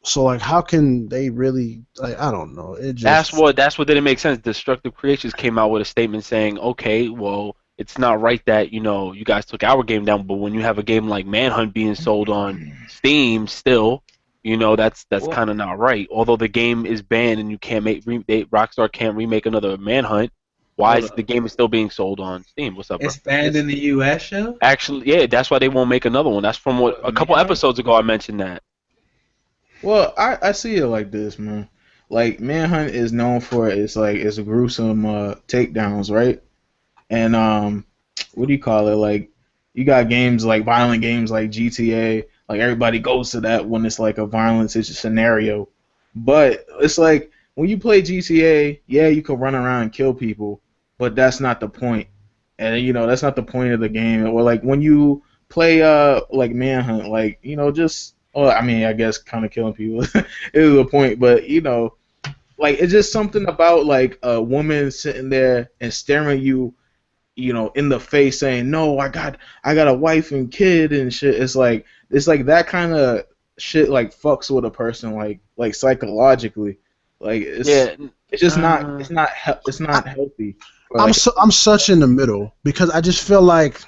So like, how can they really? Like, I don't know. It just that's what didn't make sense. Destructive Creations came out with a statement saying, okay, well, it's not right that you guys took our game down, but when you have a game like Manhunt being sold on Steam still, that's kind of not right. Although the game is banned and you can't Rockstar can't remake another Manhunt. Why is the game still being sold on Steam? What's up, bro? It's banned in the U.S. show? Actually, yeah, that's why they won't make another one. That's from what a couple episodes ago I mentioned that. Well, I see it like this, man. Like, Manhunt is known for it's gruesome takedowns, right? And what do you call it? Like, you got games like violent games like GTA. Like, everybody goes to that when it's like a violent scenario. But it's like when you play GTA, yeah, you can run around and kill people, but that's not the point. And that's not the point of the game. Or like when you play like Manhunt, like I guess kind of killing people is the point, but like it's just something about like a woman sitting there and staring you, in the face saying, "No, I got a wife and kid and shit." It's like that kind of shit like fucks with a person like psychologically. Like it's just not healthy. I'm such in the middle, because I just feel like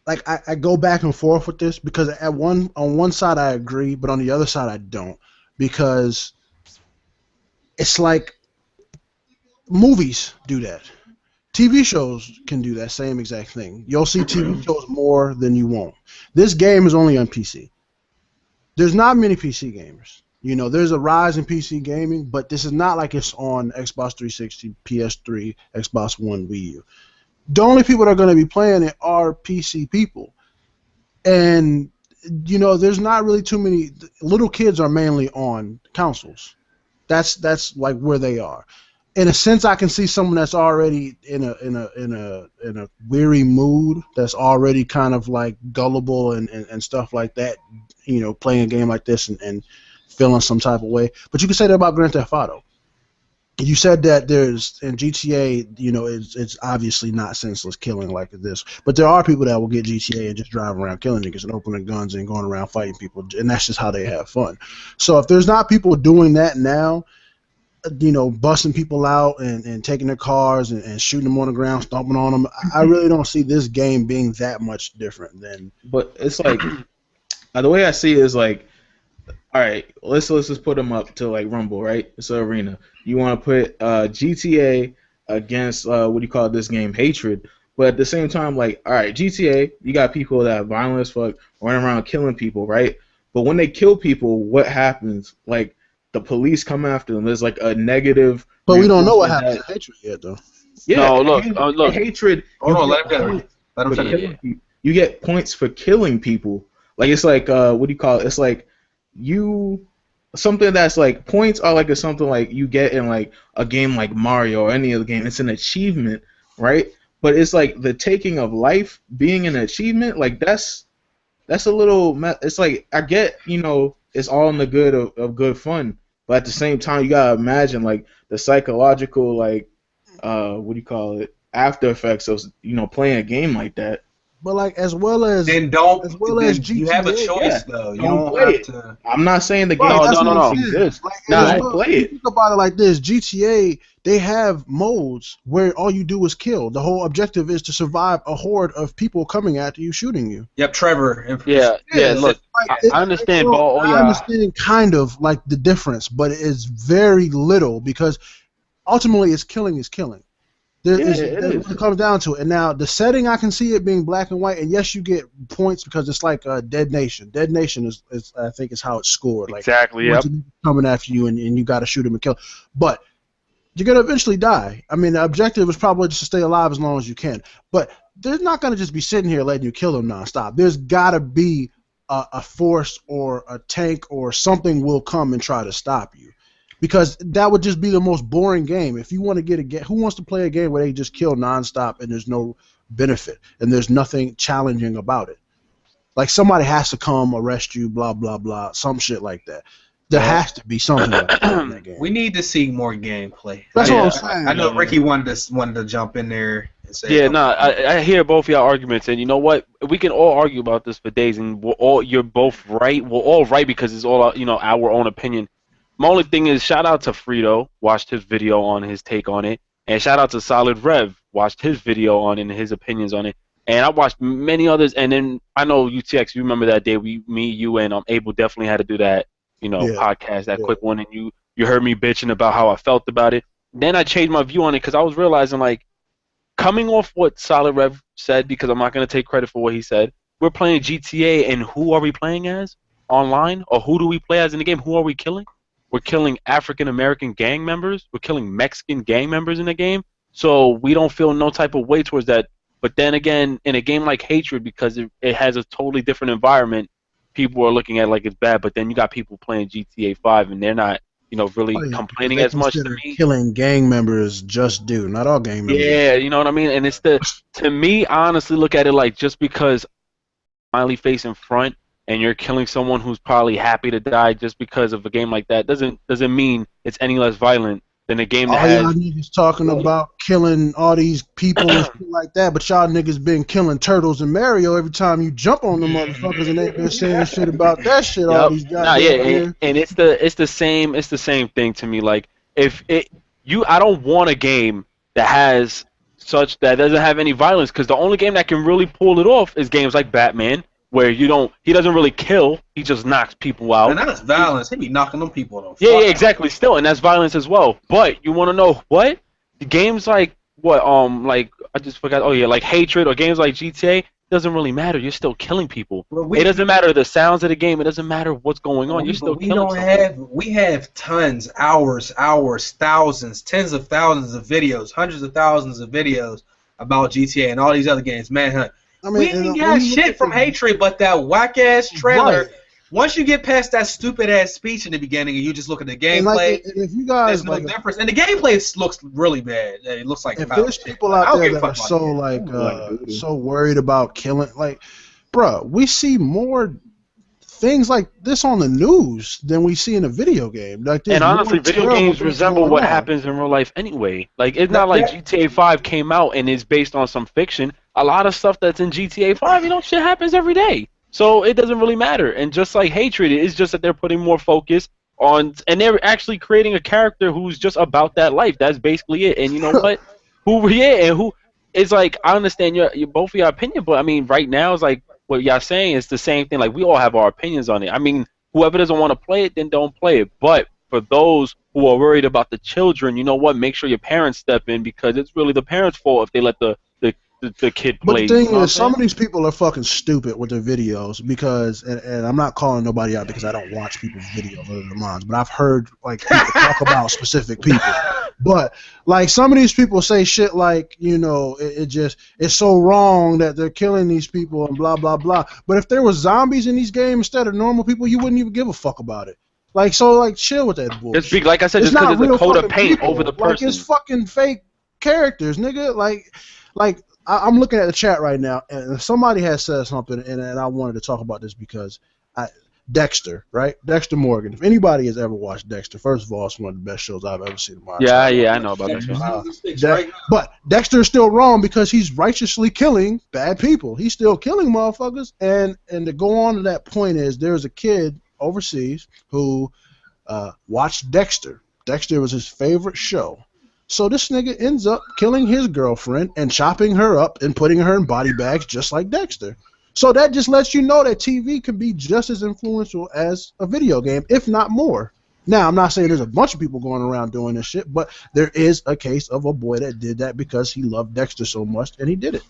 I go back and forth with this, because on one side I agree, but on the other side I don't, because it's like movies do that. TV shows can do that same exact thing. You'll see TV shows more than you won't. This game is only on PC. There's not many PC gamers. There's a rise in PC gaming, but this is not like it's on Xbox 360, PS3, Xbox One, Wii U. The only people that are going to be playing it are PC people. And, there's not really too many. Little kids are mainly on consoles. That's like where they are. In a sense, I can see someone that's already in a weary mood, that's already kind of like gullible and stuff like that, playing a game like this and feeling some type of way. But you can say that about Grand Theft Auto. You said that there's in GTA, it's obviously not senseless killing like this, but there are people that will get GTA and just drive around killing niggas and opening guns and going around fighting people, and that's just how they have fun. So if there's not people doing that now, busting people out and taking their cars and shooting them on the ground, stomping on them, I really don't see this game being that much different than. But it's like the way I see it is like, all right, let's just put them up to like Rumble, right? It's an arena. You want to put GTA against what do you call this game? Hatred. But at the same time, like, all right, GTA, you got people that are violent as fuck, running around killing people, right? But when they kill people, what happens? Like, the police come after them. There's like a negative. But we don't know what happens in hatred yet, though. Yeah, no, look. Hatred. Hold on, let him finish. You get points for killing people. Like it's like what do you call it? It's like something that's like points are like something like you get in like a game like Mario or any other game. It's an achievement, right? But it's like the taking of life being an achievement. Like that's a little. It's like I get it's all in the good of good fun, but at the same time you gotta imagine like the psychological like what do you call it, after effects of playing a game like that. But like as well as GTA, you have a choice though. You don't play have to. I'm not saying the game no. exists. Like, Don't play it. Think about it like this: GTA, they have modes where all you do is kill. The whole objective is to survive a horde of people coming after you, shooting you. Yep, Trevor. Yeah. Look, I understand, I understand kind of like the difference, but it's very little because ultimately, it's killing is killing. That's what it comes down to it. And now the setting, I can see it being black and white, and yes, you get points because it's like Dead Nation. Dead Nation is I think is how it's scored. Like exactly. Yep. Coming after you, and you got to shoot him and kill. But you're gonna eventually die. I mean, the objective is probably just to stay alive as long as you can. But they're not gonna just be sitting here letting you kill them nonstop. There's got to be a force or a tank or something will come and try to stop you. Because that would just be the most boring game. If you want to get a game, who wants to play a game where they just kill nonstop and there's no benefit and there's nothing challenging about it? Like somebody has to come arrest you, blah blah blah, some shit like that. There has to be something like that in that game. We need to see more gameplay. That's what I'm saying. I know Ricky wanted to jump in there and say. Yeah, I hear both of y'all arguments, and you know what? We can all argue about this for days, and you're both right. We're all right because it's all our own opinion. My only thing is, shout out to Frito, watched his video on his take on it, and shout out to Solid Rev, watched his video on it and his opinions on it, and I watched many others, and then I know UTX, you remember that day me, you, and Abel definitely had to do that, podcast, that quick one, and you heard me bitching about how I felt about it. Then I changed my view on it because I was realizing, like, coming off what Solid Rev said, because I'm not going to take credit for what he said, we're playing GTA, and who are we playing as online, or who do we play as in the game? Who are we killing? We're killing African-American gang members. We're killing Mexican gang members in the game. So we don't feel no type of way towards that. But then again, in a game like Hatred, because it has a totally different environment, people are looking at it like it's bad. But then you got people playing GTA 5, and they're not, really complaining as much to me. Killing gang members just do. Not all gang members. Yeah, you know what I mean? And it's to me, I honestly look at it like just because smiley face in front, and you're killing someone who's probably happy to die just because of a game like that doesn't mean it's any less violent than a game that has. Y'all niggas talking about killing all these people and shit like that, but y'all niggas been killing turtles and Mario every time you jump on them motherfuckers, and they been saying shit about that shit all these guys. And it's the same thing to me. Like I don't want a game that doesn't have any violence, because the only game that can really pull it off is games like Batman, where he doesn't really kill, he just knocks people out. And that's violence. He be knocking them people off. Yeah, exactly. Still, and that's violence as well. But you want to know what? The games like like I just forgot. Oh yeah, like Hatred or games like GTA, doesn't really matter. You're still killing people. It doesn't matter the sounds of the game. It doesn't matter what's going on. You're still killing. We have tons, hours, thousands, tens of thousands of videos, hundreds of thousands of videos about GTA and all these other games. Manhunt. I mean, we ain't got shit from Hatred, but that whack-ass trailer. Right. Once you get past that stupid-ass speech in the beginning and you just look at the gameplay, if you guys, there's no difference. And the gameplay looks really bad. It looks like if there's people out there that are so worried about killing, like, bruh, we see more things like this on the news than we see in a video game. Like, and honestly, video games resemble what happens in real life anyway. Like, it's not like GTA 5 came out and is based on some fiction. A lot of stuff that's in GTA 5, shit happens every day. So it doesn't really matter. And just like Hatred, it's just that they're putting more focus on, and they're actually creating a character who's just about that life. That's basically it. And you know what? It's like, I understand your both of your opinion, but I mean, right now it's like what y'all saying is the same thing. Like, we all have our opinions on it. I mean, whoever doesn't want to play it, then don't play it. But for those who are worried about the children, you know what? Make sure your parents step in, because it's really the parents' fault if they let the the kid But plays. the thing You know what is, I'm some of these people are fucking stupid with their videos because, and I'm not calling nobody out because I don't watch people's videos other than mine, but I've heard like people talk about specific people. But like some of these people say shit like, you know, it's so wrong that they're killing these people and blah blah blah. But if there was zombies in these games instead of normal people, you wouldn't even give a fuck about it. Like so, like chill with that bullshit. Just like I said, It's just because not it's a real coat of fucking paint people. over the Like person. it's fucking fake characters, nigga. Like I'm looking at the chat right now, and somebody has said something, and I wanted to talk about this because Dexter, right? Dexter Morgan. If anybody has ever watched Dexter, first of all, it's one of the best shows I've ever seen in my entire life. Yeah, I know about that show. But Dexter is still wrong because he's righteously killing bad people. He's still killing motherfuckers, and to go on to that point is there's a kid overseas who watched Dexter. Dexter was his favorite show. So this nigga ends up killing his girlfriend and chopping her up and putting her in body bags just like Dexter. So that just lets you know that TV can be just as influential as a video game, if not more. Now, I'm not saying there's a bunch of people going around doing this shit, but there is a case of a boy that did that because he loved Dexter so much, and he did it.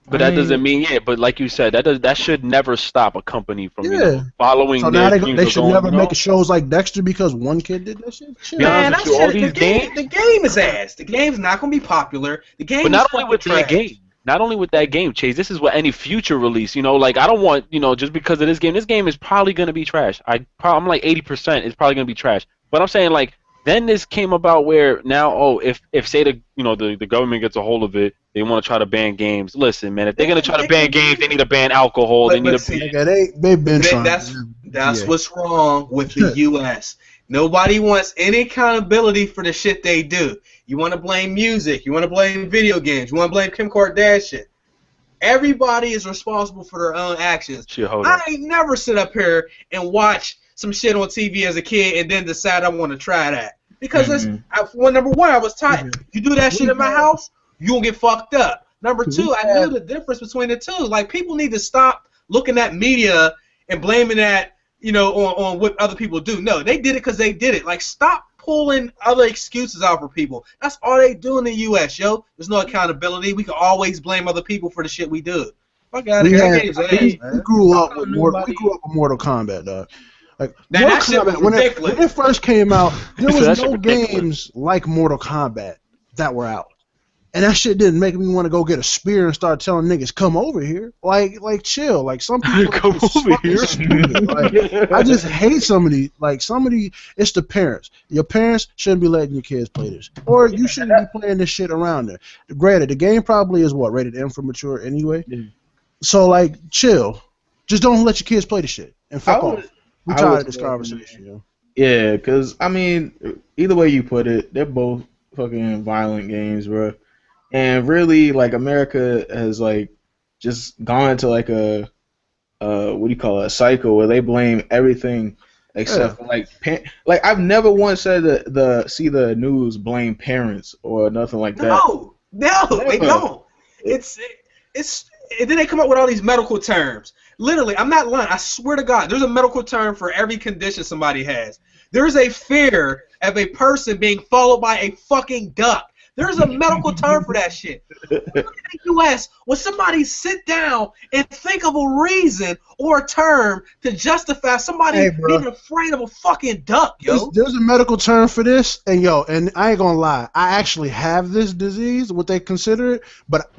But that doesn't mean, but like you said, that should never stop a company from following so their now dreams. they should never make shows like Dexter because one kid did that shit? Man, that shit, the game is ass. The game's not going to be popular. The game but not is only with trash. that game. Not only with that game, Chase, this is what any future release, like I don't want, just because of this game is probably going to be trash. I'm like 80% it's probably going to be trash. But I'm saying, like, then this came about where now, if say the government gets a hold of it, they want to try to ban games. Listen, man, if they're going to try to ban games, they need to ban alcohol. They've been trying. That's what's wrong with the U.S. Nobody wants any accountability for the shit they do. You want to blame music. You want to blame video games. You want to blame Kim Kardashian. Everybody is responsible for their own actions. I ain't never sit up here and watch some shit on TV as a kid and then decide I want to try that. Because number one, I was tired. You do that shit in my house, you gonna get fucked up. Number two, I knew the difference between the two. Like, people need to stop looking at media and blaming that, on what other people do. No, they did it because they did it. Like, stop pulling other excuses out for people. That's all they do in the U.S., yo. There's no accountability. We can always blame other people for the shit we do. Fuck out of here. We grew up with Mortal Kombat, dog. Like, that shit was ridiculous. When it first came out, there was no games like Mortal Kombat that were out. And that shit didn't make me want to go get a spear and start telling niggas, come over here. Like chill. Like, some people come over here. Like, I just hate some of these. Like, it's the parents. Your parents shouldn't be letting your kids play this. Or you shouldn't be playing this shit around there. Granted, the game probably is rated M for mature anyway. Yeah. So, like, chill. Just don't let your kids play the shit. And fuck off. We're tired of this conversation, yo. Yeah, because, I mean, either way you put it, they're both fucking violent games, bro. And really, like, America has, like, just gone to, like, a a cycle where they blame everything except for, like, I've never once said see the news blame parents or nothing like that. No, they don't. It's and then they come up with all these medical terms. Literally, I'm not lying. I swear to God, there's a medical term for every condition somebody has. There's a fear of a person being followed by a fucking duck. There's a medical term for that shit. In the U.S., when somebody sit down and think of a reason or a term to justify somebody being afraid of a fucking duck, yo. There's a medical term for this, and I ain't gonna lie. I actually have this disease, what they consider it, but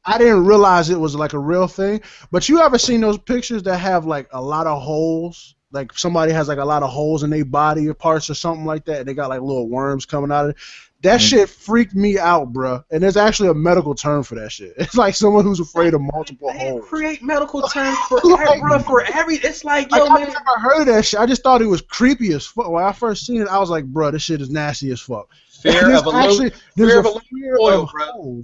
I didn't realize it was like a real thing. But you ever seen those pictures that have like a lot of holes? Like somebody has like a lot of holes in their body parts or something like that, and they got like little worms coming out of it. That shit freaked me out, bro. And there's actually a medical term for that shit. It's like someone who's afraid of multiple holes. Create medical terms for every. It's like, yo, man. I never heard of that shit. I just thought it was creepy as fuck. When I first seen it, I was like, bro, this shit is nasty as fuck. Fear of aluminum foil,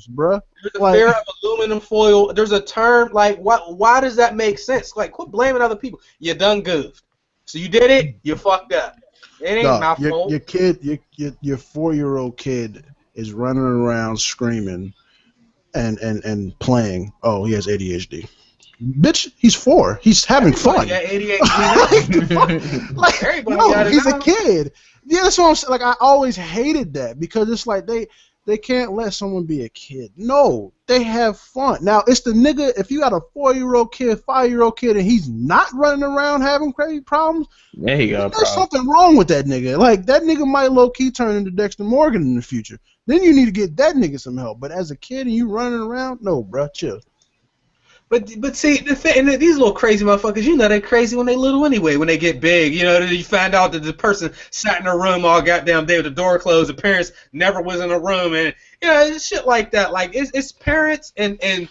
bro. There's a fear of aluminum foil. There's a term like, why does that make sense? Like, quit blaming other people. You done goofed. So you did it. You fucked up. It ain't my fault. Your kid, your 4-year-old kid is running around screaming and playing. Oh, he has ADHD. Bitch, he's 4. He's having fun. Got ADHD. He's a kid. Yeah, that's what I'm saying. Like, I always hated that because it's like they can't let someone be a kid. No, they have fun. Now, it's the nigga, if you got a 4-year-old kid, 5-year-old kid, and he's not running around having crazy problems, there you go. There's something wrong with that nigga. Like, that nigga might low-key turn into Dexter Morgan in the future. Then you need to get that nigga some help. But as a kid and you running around, no, bro, chill. But see, and these little crazy motherfuckers, you know they're crazy when they little anyway. When they get big, you know, you find out that the person sat in a room all goddamn day with the door closed. The parents never was in a room, and you know, it's shit like that. Like it's parents and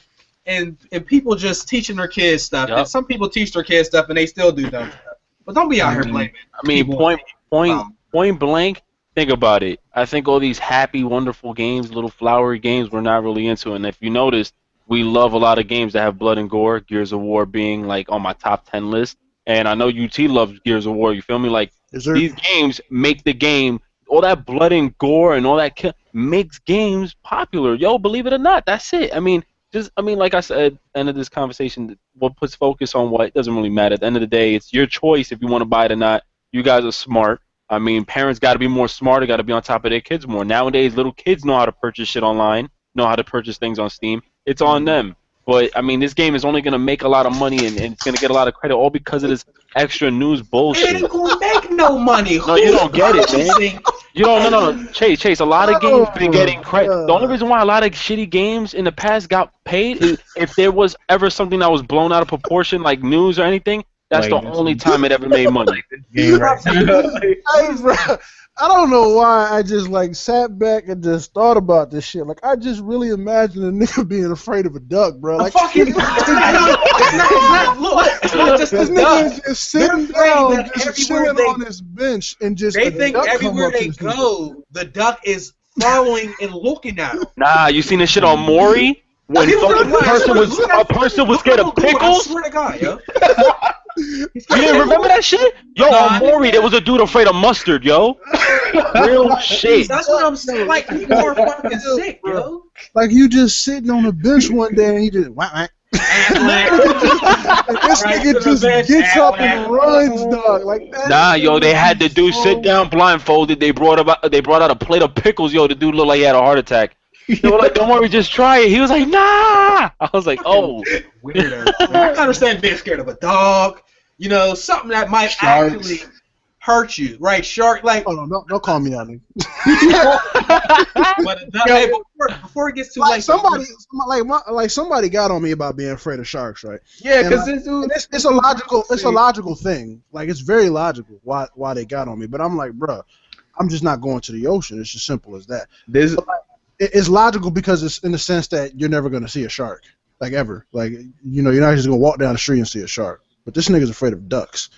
people just teaching their kids stuff. Yep. And some people teach their kids stuff and they still do dumb stuff. But don't be out here blaming. I mean, point blank. Think about it. I think all these happy, wonderful games, little flowery games, we're not really into. And if you notice, we love a lot of games that have blood and gore, Gears of War being like on my top 10 list. And I know UT loves Gears of War, you feel me? Like, these games make the game, all that blood and gore and all that makes games popular. Yo, believe it or not, that's it. I mean, like I said, end of this conversation, what puts focus on what doesn't really matter. At the end of the day, it's your choice if you want to buy it or not. You guys are smart. I mean, parents got to be more smarter, got to be on top of their kids more. Nowadays, little kids know how to purchase shit online, know how to purchase things on Steam. It's on them. But, I mean, this game is only going to make a lot of money and it's going to get a lot of credit all because of this extra news bullshit. It ain't going to make no money. No, you don't get it, man. You don't, no. Chase, a lot of games been getting credit. The only reason why a lot of shitty games in the past got paid is if there was ever something that was blown out of proportion, like news or anything, that's the only time it ever made money. I don't know why I just like sat back and just thought about this shit. Like I just really imagined a nigga being afraid of a duck, bro. Like it's not just this a duck. Nigga just sitting down, just chilling on his bench, and just they think everywhere they go, the duck is following and looking at them. Nah, you seen this shit on Maury when a person was scared of pickles? I swear to God, yo. You didn't remember that shit? Yo, on Maury, there was a dude afraid of mustard, yo. Real shit. That's what I'm saying. Like, people are fucking sick, yo. Like, you just sitting on the bench one day and he just whack. This nigga just gets up and runs, dog. Like that. Nah, yo, they had the dude sit down blindfolded. They brought out a plate of pickles, yo. The dude looked like he had a heart attack. They were like, don't worry, just try it. He was like, nah. I was like, oh. Weirdo. I understand being scared of a dog. You know, something that might actually hurt you, right? Shark, like. Oh no, don't call me out, nigga. But hey, before it gets too late, somebody got on me about being afraid of sharks, right? Yeah, because it's a logical thing. Like it's very logical why they got on me. But I'm like, bro, I'm just not going to the ocean. It's as simple as that. It's logical because it's in the sense that you're never gonna see a shark, like ever. Like you know, you're not just gonna walk down the street and see a shark. But this nigga's afraid of ducks.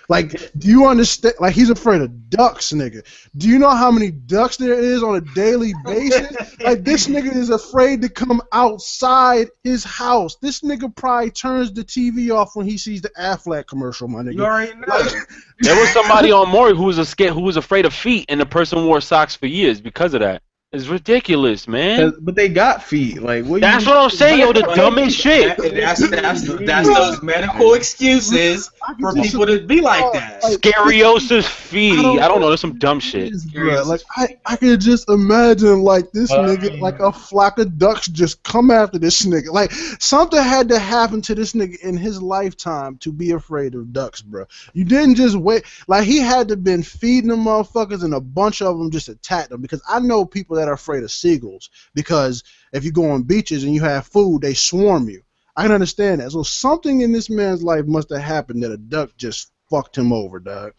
Like, do you understand? Like, he's afraid of ducks, nigga. Do you know how many ducks there is on a daily basis? Like, this nigga is afraid to come outside his house. This nigga probably turns the TV off when he sees the Aflac commercial, my nigga. You already know. There was somebody on Maury who was afraid of feet, and the person wore socks for years because of that. It's ridiculous, man. But they got feet. Like that's what I'm saying, yo. The dumbest shit. That's those medical excuses for people to be like that. Scariosis feet. I don't know. There's some dumb shit. Bro, like I could just imagine like this nigga, like a flock of ducks just come after this nigga. Like something had to happen to this nigga in his lifetime to be afraid of ducks, bro. You didn't just wait. Like he had to been feeding them motherfuckers, and a bunch of them just attacked them. Because I know people that are afraid of seagulls because if you go on beaches and you have food, they swarm you. I can understand that. So something in this man's life must have happened that a duck just fucked him over, dog.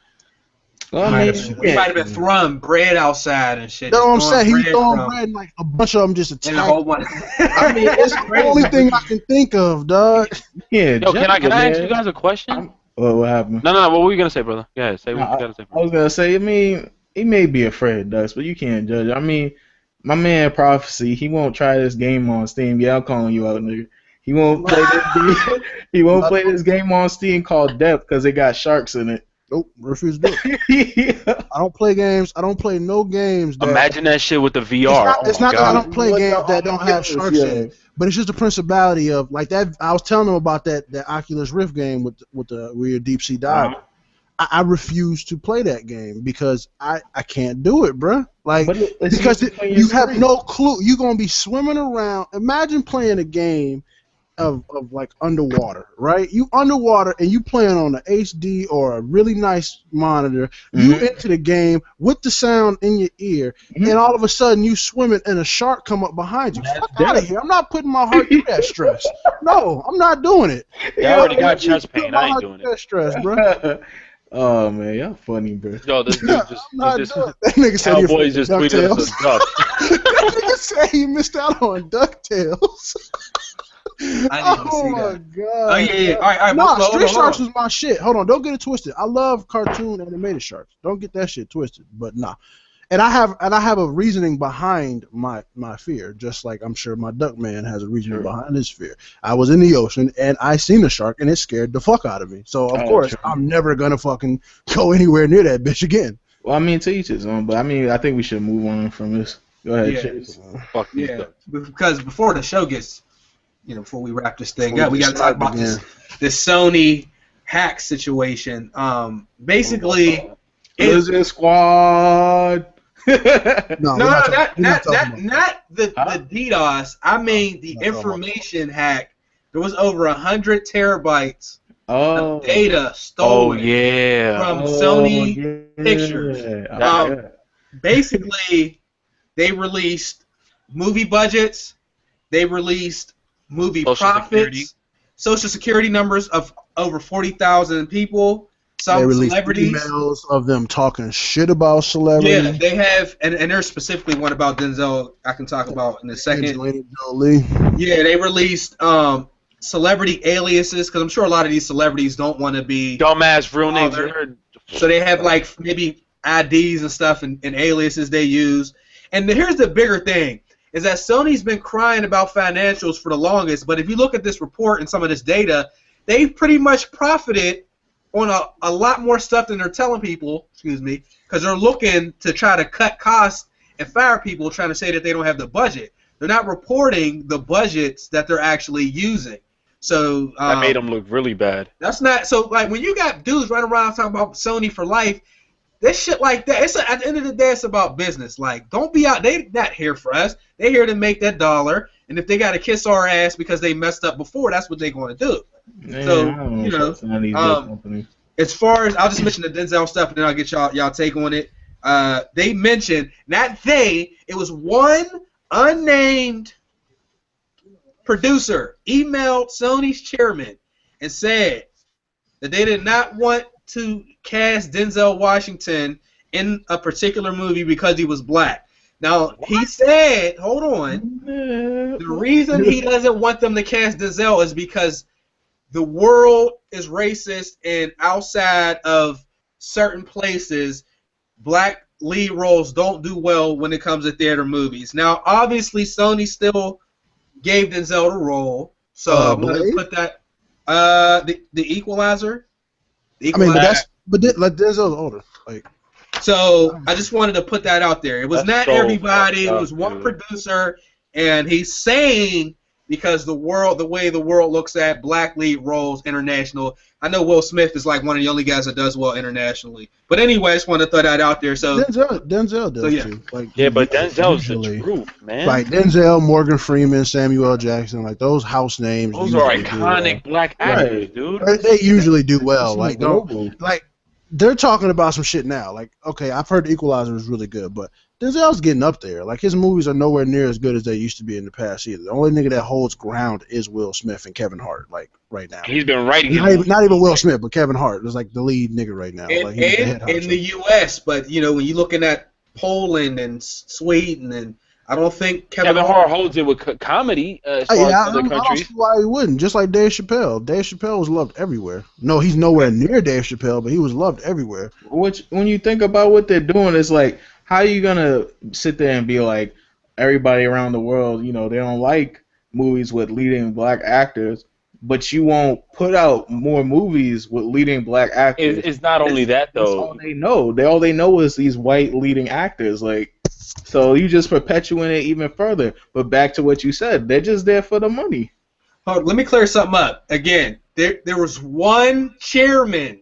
Well, he might have been throwing bread outside and shit. That's what I'm saying. He's throwing bread and like a bunch of them just attacked. I mean, it's the only thing I can think of, dog. Yeah. Yo, can I ask you guys a question? What happened? No. What were you gonna say, brother? Yeah, say what you gotta say. I was gonna say. I mean, he may be afraid of ducks, but you can't judge. I mean. My man Prophecy, he won't try this game on Steam. Yeah, I'm calling you out, nigga. He won't play this game. He won't play this game on Steam called Depth because it got sharks in it. Nope, refuse to do it. Yeah. I don't play games. I don't play no games. Imagine that shit with the VR. It's not that I don't play games that don't have sharks in it, but it's just the principality of like that. I was telling them about that Oculus Rift game with the where you're deep sea diving. I refuse to play that game because I can't do it, bruh. Like, because you have no clue. You're going to be swimming around. Imagine playing a game of like underwater, right? You underwater and you playing on an HD or a really nice monitor. You into the game with the sound in your ear, and all of a sudden you swimming and a shark come up behind you. Fuck out of here! I'm not putting my heart through that stress. No, I'm not doing it. I already got chest pain. I ain't doing it. Stress, bro. Oh man, y'all funny, bro. Yo, this dude just that nigga said Cowboys just tweeted us a duck. That nigga said he missed out on DuckTales. I didn't see that. Oh my god. Oh yeah. All right. Nah, Street Sharks was my shit. Hold on, don't get it twisted. I love cartoon animated sharks. Don't get that shit twisted. But nah. And I have a reasoning behind my fear, just like I'm sure my duck man has a reasoning behind his fear. I was in the ocean and I seen a shark and it scared the fuck out of me. So of course I'm never gonna fucking go anywhere near that bitch again. Well, I mean, to each his own, but I mean, I think we should move on from this. Go ahead, Chase. Fuck these ducks. Because before the show gets, before we wrap this thing up, we got to talk about this Sony hack situation. Basically, Lizard Squad. No, not the DDoS. I mean the information hack. There was over 100 terabytes of data stolen from Sony Pictures. Basically, they released movie budgets. They released movie profits, Social Security numbers of over 40,000 people. Some they released celebrities. Emails of them talking shit about celebrities. Yeah, they have, and there's specifically one about Denzel I can talk about in a second. Angelina Jolie. Yeah, they released celebrity aliases because I'm sure a lot of these celebrities don't want to be dumbass real names. So they have like maybe IDs and stuff and aliases they use. And here's the bigger thing is that Sony's been crying about financials for the longest, but if you look at this report and some of this data, they've pretty much profited on a lot more stuff than they're telling people, because they're looking to try to cut costs and fire people trying to say that they don't have the budget. They're not reporting the budgets that they're actually using. So that made them look really bad. That's not so. Like when you got dudes running around talking about Sony for life, this shit like that. At the end of the day, it's about business. Like don't be out. They not here for us. They're here to make that dollar. And if they got to kiss our ass because they messed up before, that's what they're going to do. Man, so as far as I'll just mention the Denzel stuff and then I'll get y'all take on it. They mentioned it was one unnamed producer emailed Sony's chairman and said that they did not want to cast Denzel Washington in a particular movie because he was black. Now, he said, hold on, the reason he doesn't want them to cast Denzel is because the world is racist and outside of certain places, black lead roles don't do well when it comes to theater movies. Now, obviously, Sony still gave Denzel the role, so I'm going to put that, the Equalizer. I mean, but Denzel's older, like. So I just wanted to put that out there. It was not everybody. It was one producer, and he's saying because the way the world looks at black lead roles international. I know Will Smith is like one of the only guys that does well internationally. But anyway, I just wanted to throw that out there. So Denzel does too. Like, but Denzel's the truth, man. Like Denzel, Morgan Freeman, Samuel L. Jackson, like those house names. Those are iconic black actors, dude. They usually do well. Like they're talking about some shit now. Like, okay, I've heard The Equalizer is really good, but Denzel's getting up there. Like, his movies are nowhere near as good as they used to be in the past either. The only nigga that holds ground is Will Smith and Kevin Hart, like, right now. He's been writing. Not even Will Smith, but Kevin Hart is like the lead nigga right now. And, like, in the U.S., but, when you're looking at Poland and Sweden, and I don't think Kevin Hart holds it with comedy as far as other countries. I don't see why he wouldn't. Just like Dave Chappelle. Dave Chappelle was loved everywhere. No, he's nowhere near Dave Chappelle, but he was loved everywhere. Which, when you think about what they're doing, it's like, how are you gonna sit there and be like, everybody around the world, they don't like movies with leading black actors, but you won't put out more movies with leading black actors? It's not only that though. That's all they know. All they know is these white leading actors, like. So you just perpetuate it even further. But back to what you said, they're just there for the money. Hold on, let me clear something up. Again, there was one chairman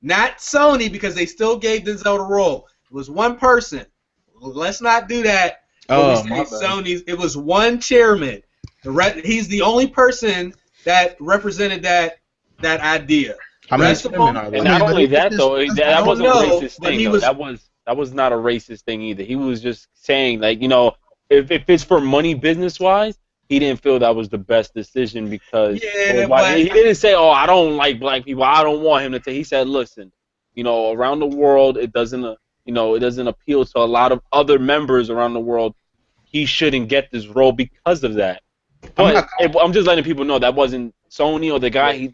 not Sony, because they still gave Denzel the role. It was one person. Let's not do that. Oh, my Sony's. It was one chairman. He's the only person that represented that idea. How many chairmen are there? And not only that though, that wasn't a racist thing. That was not a racist thing either. He was just saying, like, you know, if it's for money business wise, he didn't feel that was the best decision because he didn't say, oh, I don't like black people, I don't want him to take. He said, listen, you know, around the world it doesn't appeal to a lot of other members around the world. He shouldn't get this role because of that. But I'm just letting people know that wasn't Sony or the guy.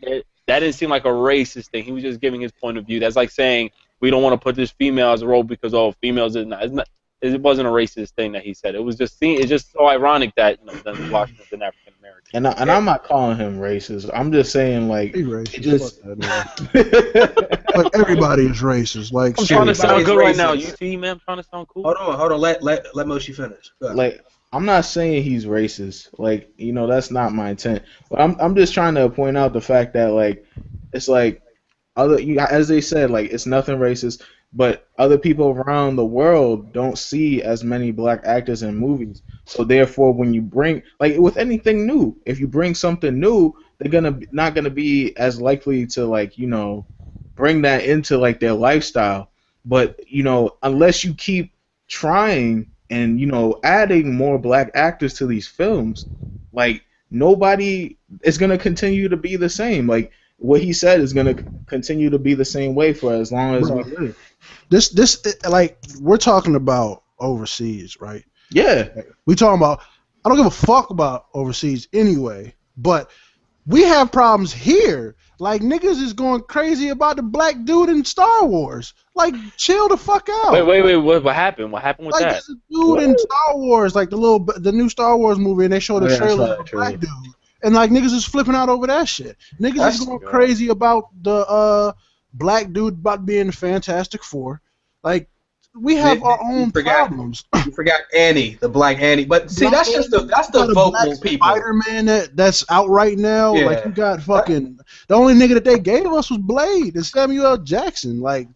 That didn't seem like a racist thing. He was just giving his point of view. That's like saying we don't want to put this female as a role because females is not. It wasn't a racist thing that he said. It was just it's just so ironic that, you know, Denzel Washington's an African American. And I'm not calling him racist. I'm just saying, like, he's racist. Like, everybody is racist. Like, I'm trying to sound good right now. You see, man, I'm trying to sound cool. Hold on. Let Moshi finish. Like, I'm not saying he's racist. Like, you know, that's not my intent. But I'm just trying to point out the fact that, like, it's like as they said, like, it's nothing racist. But other people around the world don't see as many black actors in movies. So therefore, when you bring, like, with anything new, if you bring something new, they're not gonna be as likely to, like, you know, bring that into, like, their lifestyle. But, you know, unless you keep trying and, you know, adding more black actors to these films, like, nobody is gonna continue to be the same. Like, what he said is gonna continue to be the same way for as long as we live. This like, we're talking about overseas, right? Yeah. We talking about, I don't give a fuck about overseas anyway, but we have problems here. Like, niggas is going crazy about the black dude in Star Wars. Like, chill the fuck out. Wait, what happened? What happened with like, that? There's a dude in Star Wars, like the new Star Wars movie, and they showed a trailer of a black dude. And, like, niggas is flipping out over that shit. Niggas is going crazy about the black dude about being the Fantastic Four. Like, we have our own problems. You forgot Annie, the black Annie. But see, that's the vocal people. Spider-Man that's out right now. Yeah. Like, you got fucking, the only nigga that they gave us was Blade and Samuel L. Jackson. Like,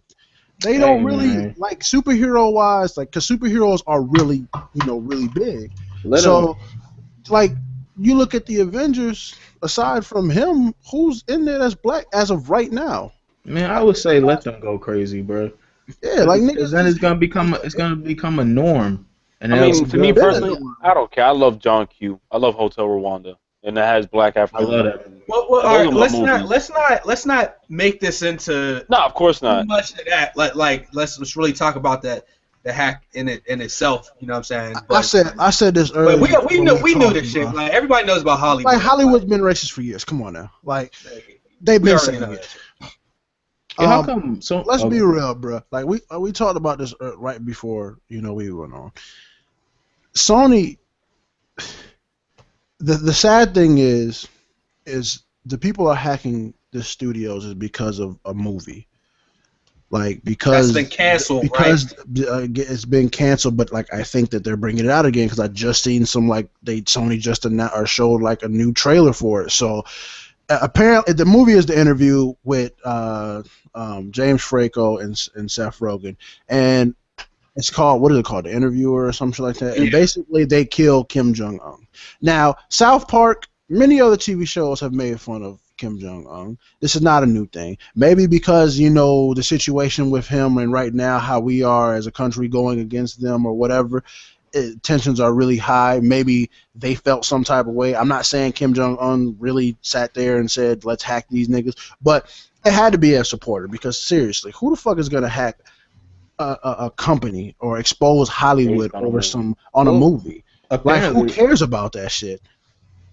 they don't really, like, superhero wise, like, because superheroes are really, you know, really big. So, like, you look at the Avengers, aside from him, who's in there that's black as of right now? Man, I would say let them go crazy, bro. Yeah, like, niggas. Then it's gonna become a norm. And I mean, to me personally, I don't care. I love John Q. I love Hotel Rwanda, and it has black African. I love that. Well, all right, let's not make this into. No, of course not. Too much of that. Let's really talk about that. The hack in itself, you know what I'm saying? But, I said this earlier. But we knew this shit. Like, everybody knows about Hollywood. Like, Hollywood's been racist for years. Come on now. Like, they've been saying it. How come? So let's be real, bro. Like, we talked about this right before, you know, we went on. Sony. The sad thing is the people are hacking the studios is because of a movie. Like, because that's been canceled, because it's been canceled, but, like, I think that they're bringing it out again because I just seen some, like, Sony just announced or showed, like, a new trailer for it. So apparently the movie is the interview with James Franco and Seth Rogen, and it's called, what is it called, The Interviewer or something like that. And basically they kill Kim Jong-un. Now, South Park, many other TV shows have made fun of Kim Jong-un. This is not a new thing. Maybe because, you know, the situation with him and right now how we are as a country going against them or whatever, tensions are really high. Maybe they felt some type of way. I'm not saying Kim Jong-un really sat there and said, let's hack these niggas, but it had to be a supporter because, seriously, who the fuck is going to hack a company or expose Hollywood over a movie? Like, who cares about that shit?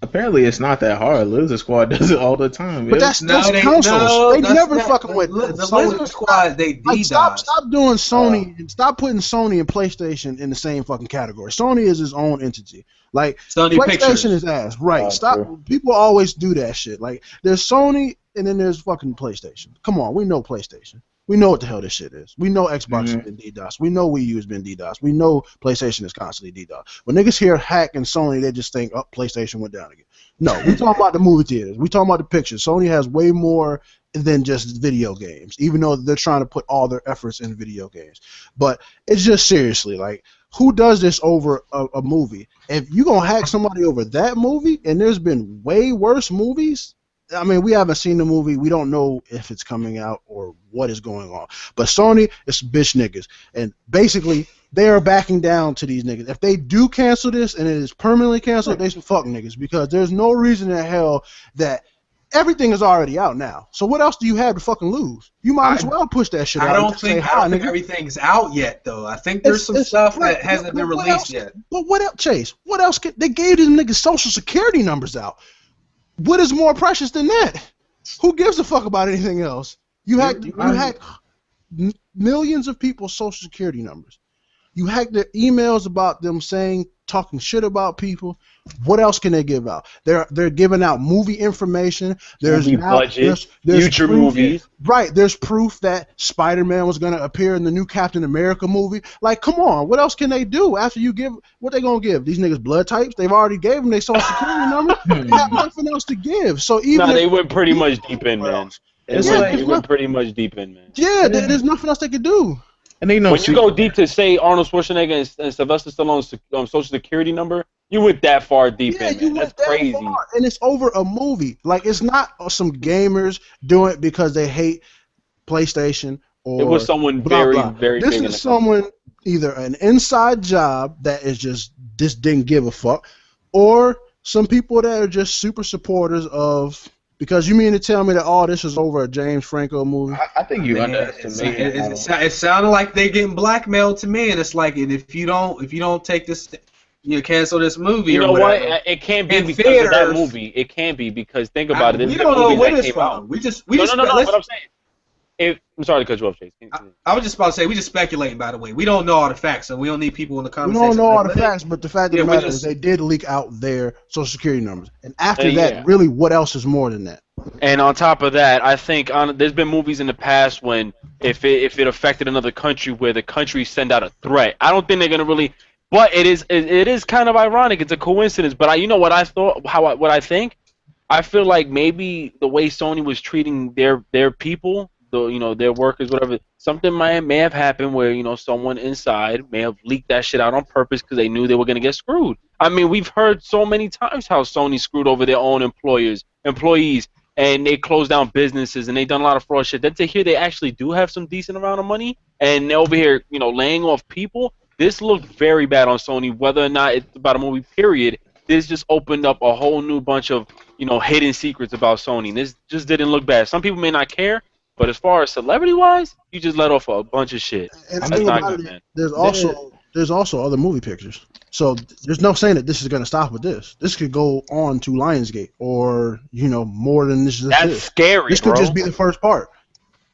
Apparently, it's not that hard. Lizard Squad does it all the time. But that's councils. They never fucking with the Lizard Squad. They like, stop doing Sony and stop putting Sony and PlayStation in the same fucking category. Sony is his own entity. Like, Sony PlayStation Pictures is ass. Right. Stop. True. People always do that shit. Like, there's Sony and then there's fucking PlayStation. Come on, we know PlayStation. We know what the hell this shit is. We know Xbox has been DDoS. We know Wii U has been DDoS. We know PlayStation is constantly DDoS. When niggas hear hack and Sony, they just think, oh, PlayStation went down again. No, we're talking about the movie theaters. We're talking about the pictures. Sony has way more than just video games, even though they're trying to put all their efforts in video games. But it's just seriously, like, who does this over a movie? If you're going to hack somebody over that movie, and there's been way worse movies, I mean, we haven't seen the movie. We don't know if it's coming out or what is going on. But Sony, it's bitch niggas. And basically, they are backing down to these niggas. If they do cancel this and it is permanently canceled, they some fuck niggas. Because there's no reason in hell that everything is already out now. So what else do you have to fucking lose? You might as well push that shit out. I don't think everything's out yet, though. I think there's some stuff that hasn't been released yet. But what else, Chase? What else? They gave these niggas social security numbers out. What is more precious than that? Who gives a fuck about anything else? You hacked millions of people's social security numbers. You hacked their emails about them talking shit about people. What else can they give out? They're giving out movie information. There's movie budget, future movies. Right. There's proof that Spider-Man was going to appear in the new Captain America movie. Like, come on. What else can they do after you give? What they going to give? These niggas blood types? They've already gave them their social security number. They have nothing else to give. So even they went pretty much deep in, man. They went pretty much deep in, man. Yeah, there's nothing else they could do. And they know when you go deep to say Arnold Schwarzenegger and Sylvester Stallone's social security number, you went that far deep in, man. That's crazy. Far, and it's over a movie. Like, it's not some gamers doing it because they hate PlayStation or it was someone very big. This is someone either an inside job that is just didn't give a fuck, or some people that are just super supporters of. Because you mean to tell me that all this is over a James Franco movie? I think you underestimate it. Sounded like they're getting blackmailed to me, and it's like, and if you don't take this, you cancel this movie. You know or whatever. What? It can't be because of that movie. It can't be because think about it. We don't know where it's from. But I'm saying. I'm sorry to cut you off, Chase. I was just about to say, we just speculating, by the way. We don't know all the facts, so we don't need people in the comments. We don't know all the facts, but the fact of the matter is they did leak out their social security numbers. And after that, really, what else is more than that? And on top of that, I think there's been movies in the past when if it affected another country where the country send out a threat. I don't think they're going to really – but it is kind of ironic. It's a coincidence. But you know what I thought – what I think? I feel like maybe the way Sony was treating their people – their workers, whatever. Something may have happened where someone inside may have leaked that shit out on purpose because they knew they were gonna get screwed. I mean, we've heard so many times how Sony screwed over their own employees, and they closed down businesses and they done a lot of fraud shit. Then to hear they actually do have some decent amount of money and they're over here, laying off people. This looked very bad on Sony. Whether or not it's about a movie, period. This just opened up a whole new bunch of hidden secrets about Sony. This just didn't look bad. Some people may not care. But as far as celebrity-wise, you just let off a bunch of shit. And that's not good, man. There's also other movie pictures. So there's no saying that this is going to stop with this. This could go on to Lionsgate or, more than this. That's scary, This could just be the first part.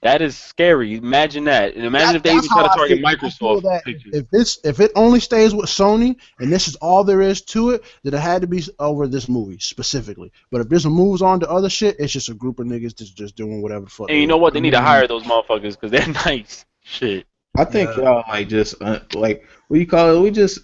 That is scary. Imagine that. And imagine if they even try to target Microsoft pictures. If it only stays with Sony and this is all there is to it, then it had to be over this movie specifically. But if this moves on to other shit, it's just a group of niggas that's just doing whatever the fuck. And you know what? They need to hire those motherfuckers because they're nice. Shit. I think y'all just what you call it?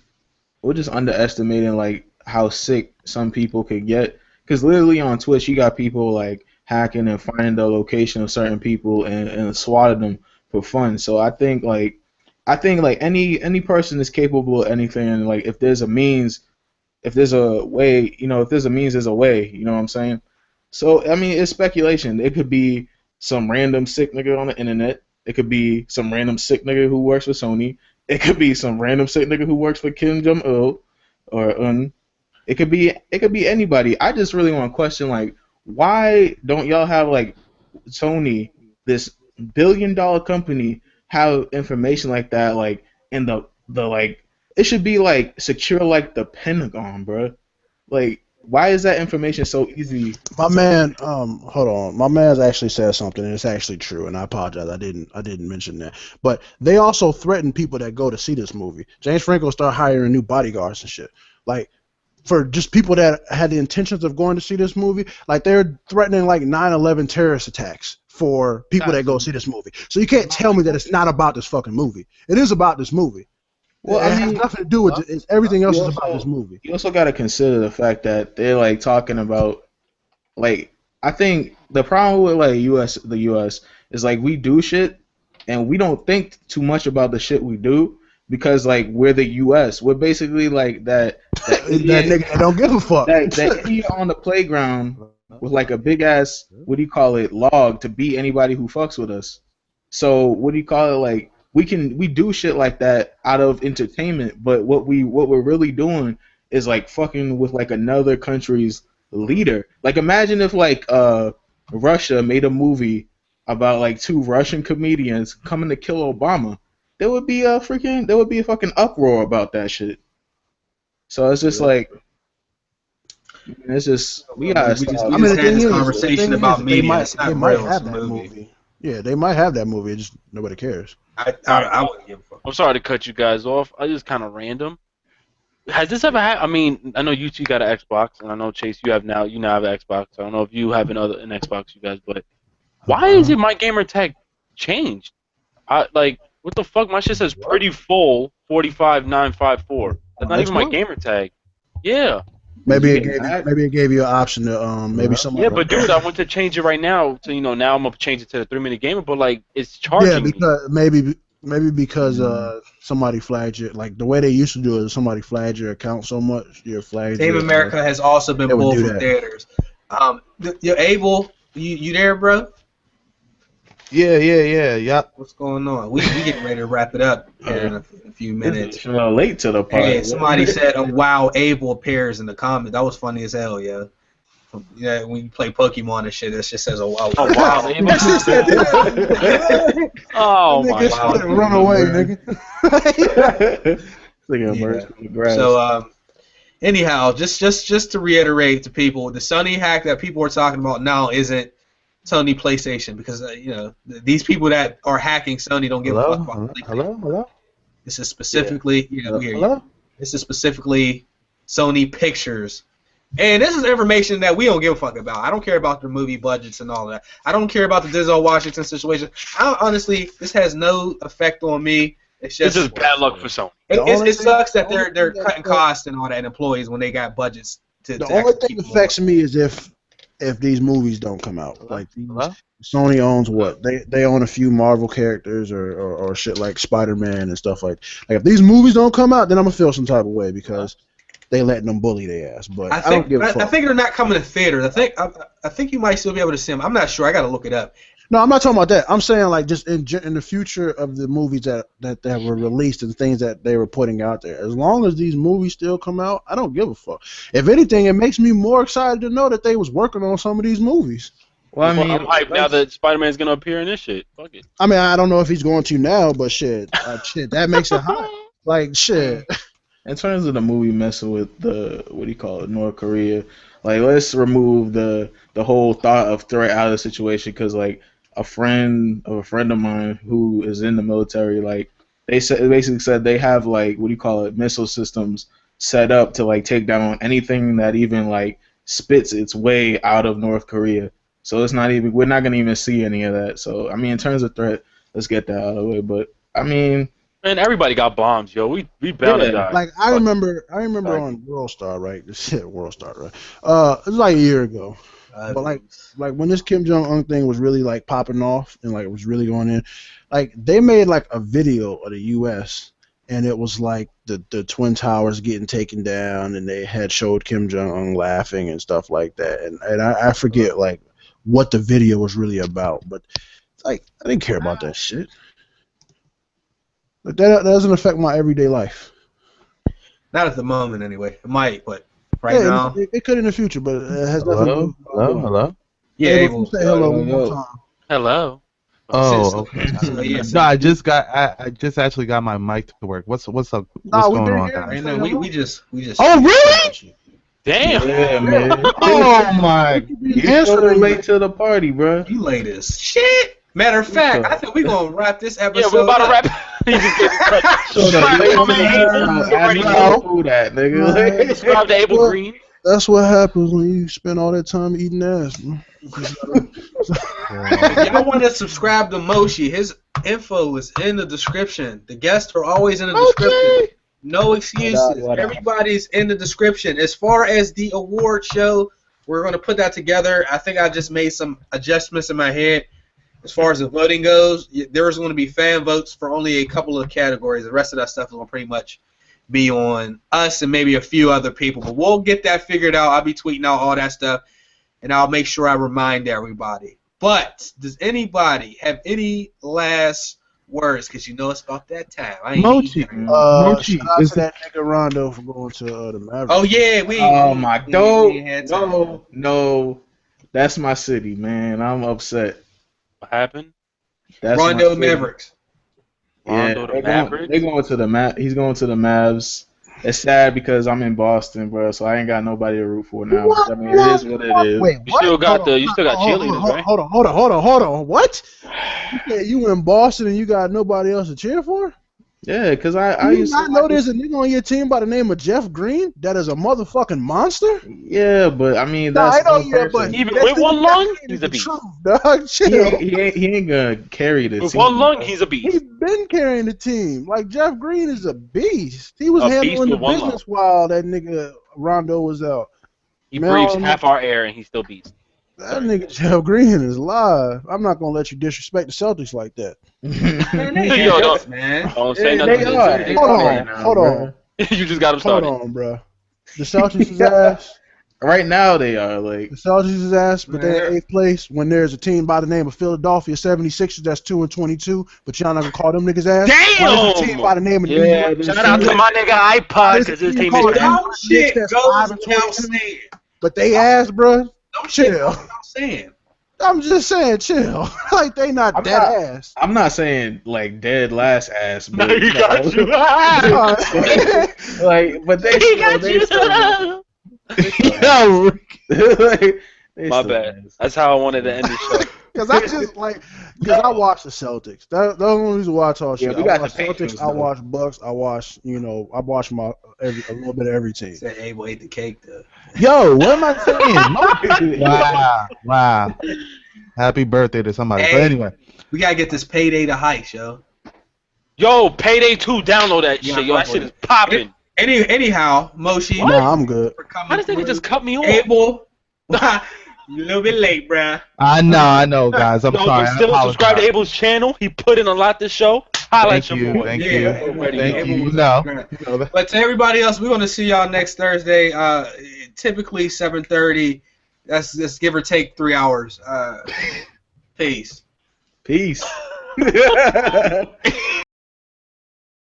We're just underestimating how sick some people could get. Because literally on Twitch, you got people hacking and finding the location of certain people and swatting them for fun. So I think any person is capable of anything. And if there's a means, if there's a way, if there's a means, there's a way. You know what I'm saying? So I mean, it's speculation. It could be some random sick nigga on the internet. It could be some random sick nigga who works for Sony. It could be some random sick nigga who works for Kim Jong-il, or it could be anybody. I just really want to question why don't y'all have Sony, this billion-dollar company, have information like that in the it should be secure the Pentagon, bro. Why is that information so easy? My man, hold on. My man's actually said something, and it's actually true. And I apologize, I didn't mention that. But they also threaten people that go to see this movie. James Franco started hiring new bodyguards and shit. For just people that had the intentions of going to see this movie, they're threatening 9/11 terrorist attacks for people that go see this movie. So you can't tell me that it's not about this fucking movie. It is about this movie. Well, it has nothing to do with it. Everything else is about this movie. You also got to consider the fact that they're like talking about, like, I think the problem with like the U.S. is like we do shit and we don't think too much about the shit we do because like we're the U.S. We're basically like that idiot, that nigga that don't give a fuck. That idiot on the playground with like a big ass log to beat anybody who fucks with us. So like we do shit like that out of entertainment, but what we're really doing is like fucking with like another country's leader. Like imagine if like Russia made a movie about like 2 Russian comedians coming to kill Obama. There would be a fucking uproar about that shit. So it's just like it's just we gotta stop. I mean, the thing is, conversation about media. They might have that movie. Yeah, they might have that movie. Just nobody cares. I wouldn't give a fuck. I'm sorry to cut you guys off. I just kind of random. Has this ever happened? I mean, I know you two got an Xbox, and I know Chase, you now have an Xbox. I don't know if you have an Xbox, you guys, but why is it my gamer tag changed? Like, what the fuck? My shit says pretty full 45954. That's not even my gamer tag. Yeah. Maybe it gave you an option to maybe somebody. Yeah, but dude, I want to change it right now. So now I'm gonna change it to the 3-minute gamer, but like it's charging. Yeah, because maybe because somebody flagged you. Like the way they used to do it, somebody flagged your account so much, your flag. Team America has also been pulled from theaters. You're able. You there, bro? Yeah. What's going on? We getting ready to wrap it up here in a few minutes. It's late to the party. Hey, somebody said, "Oh wow, Abel appears in the comment." That was funny as hell, yeah. Yeah, when you play Pokemon and shit, it just says, "Oh wow." Oh wow, Abel. Oh my god! Run away, nigga. So anyhow, just to reiterate to people, the Sony hack that people are talking about now isn't Sony PlayStation, because these people that are hacking Sony don't give a fuck about PlayStation. Hello. This is specifically this is specifically Sony Pictures, and this is information that we don't give a fuck about. I don't care about the movie budgets and all that. I don't care about the Denzel Washington situation. Honestly, this has no effect on me. It's just bad luck for Sony. It sucks that they're cutting costs and all that, and employees when they got budgets to. The only thing that affects me is if these movies don't come out. Like Sony owns what? They own a few Marvel characters or shit like Spider-Man and stuff like if these movies don't come out, then I'm gonna feel some type of way because they letting them bully their ass. But I don't give a fuck. I think they're not coming to theaters. I think you might still be able to see them. I'm not sure. I gotta look it up. No, I'm not talking about that. I'm saying like just in the future of the movies that were released and things that they were putting out there. As long as these movies still come out, I don't give a fuck. If anything, it makes me more excited to know that they was working on some of these movies. Well, I mean, I'm hyped now that Spider-Man's gonna appear in this shit. Fuck it. I mean, I don't know if he's going to now, but shit, that makes it hot. Like shit. In terms of the movie messing with the North Korea, like let's remove the whole thought of threat out of the situation because like. A friend of mine who is in the military, like they basically said they have like missile systems set up to like take down anything that even like spits its way out of North Korea. So we're not gonna even see any of that. So I mean, in terms of threat, let's get that out of the way. But I mean, man, everybody got bombs, yo. We bound to die. Like I remember on World Star, right? This shit, World Star, right? It was like a year ago. But like when this Kim Jong-un thing was really like popping off and like it was really going in, like they made like a video of the U.S. and it was like the Twin Towers getting taken down and they had showed Kim Jong-un laughing and stuff like that, and I forget like what the video was really about, but like I didn't care about that shit. But that doesn't affect my everyday life. Not at the moment, anyway. It might, but. Right now, it could in the future, but it has nothing. Hello. Yeah, Abel, say hello one more time. Hello. Oh, okay. No, I just actually got my mic to work. What's up? What's going on, guys? We just. Oh, really? Damn. Yeah, man. Oh my! You're so late to the party, bro. You late as shit. Matter of fact, I think we're gonna wrap this episode. Yeah, we're about to wrap. Subscribe to MrAbelGreen. That's what happens when you spend all that time eating ass, man. If y'all want to subscribe to Moshi, his info is in the description. The guests are always in the description. No excuses. Everybody's in the description. As far as the award show, we're going to put that together. I think I just made some adjustments in my head. As far as the voting goes, there's going to be fan votes for only a couple of categories. The rest of that stuff is going to pretty much be on us and maybe a few other people. But we'll get that figured out. I'll be tweeting out all that stuff, and I'll make sure I remind everybody. But does anybody have any last words? Because you know it's about that time. Mochi. Mochi. Shout out to that nigga Rondo for going to the Mavericks. Oh, yeah. No. That's my city, man. I'm upset. What happened? That's Rondo Mavericks. Rondo the Mavericks? They're going to the He's going to the Mavs. It's sad because I'm in Boston, bro, so I ain't got nobody to root for now. But, I mean, it is what it is. Wait, you still got cheerleaders, right? Hold on. What? You in Boston and you got nobody else to cheer for? Yeah, because I used to know there's a nigga on your team by the name of Jeff Green that is a motherfucking monster? Yeah, but I mean, that's but even with one lung, he's a beast. Dog, chill. He ain't gonna carry the team. With one lung, he's a beast. He's been carrying the team. Like, Jeff Green is a beast. He was handling the business while that nigga Rondo was out. He breathes half our air and he's still beast. That nigga Jeff Green is live. I'm not gonna let you disrespect the Celtics like that. Man, Don't say nothing. Hold on. You just got him started. Hold on, bro. The Celtics is ass. Right now they are like the Celtics is ass, but they're in 8th place. When there's a team by the name of Philadelphia 76ers that's 2-22, but y'all not gonna call them niggas ass. Damn! A team by the name of New York. Shout out to my nigga iPod because his team is Don't shit goes without saying. But they ass, bro. Chill. I'm just saying, chill. Like they not ass. I'm not saying like dead last ass, but no, you got you. Like, but they got you. My bad. That's how I wanted to end the show. Because I watch the Celtics. That's the only reason why I talk shit. We got the Celtics. I watch Bucks. I watch a little bit of every team. Said Abel ate the cake though. Yo, what am I saying? Wow. Happy birthday to somebody. Hey, but anyway, we gotta get this Payday to Heights, Yo, Payday 2, download that shit. Yo, that shit is popping. Anyhow, Moshi. Nah, I'm good. How does nigga just cut me off? Abel, you a little bit late, bruh. I know, guys. I'm sorry. Still subscribe to Abel's channel. He put in a lot this show. Thank you. Thank you. No. But to everybody else, we're gonna see y'all next Thursday. Typically 7:30. That's give or take 3 hours. Peace.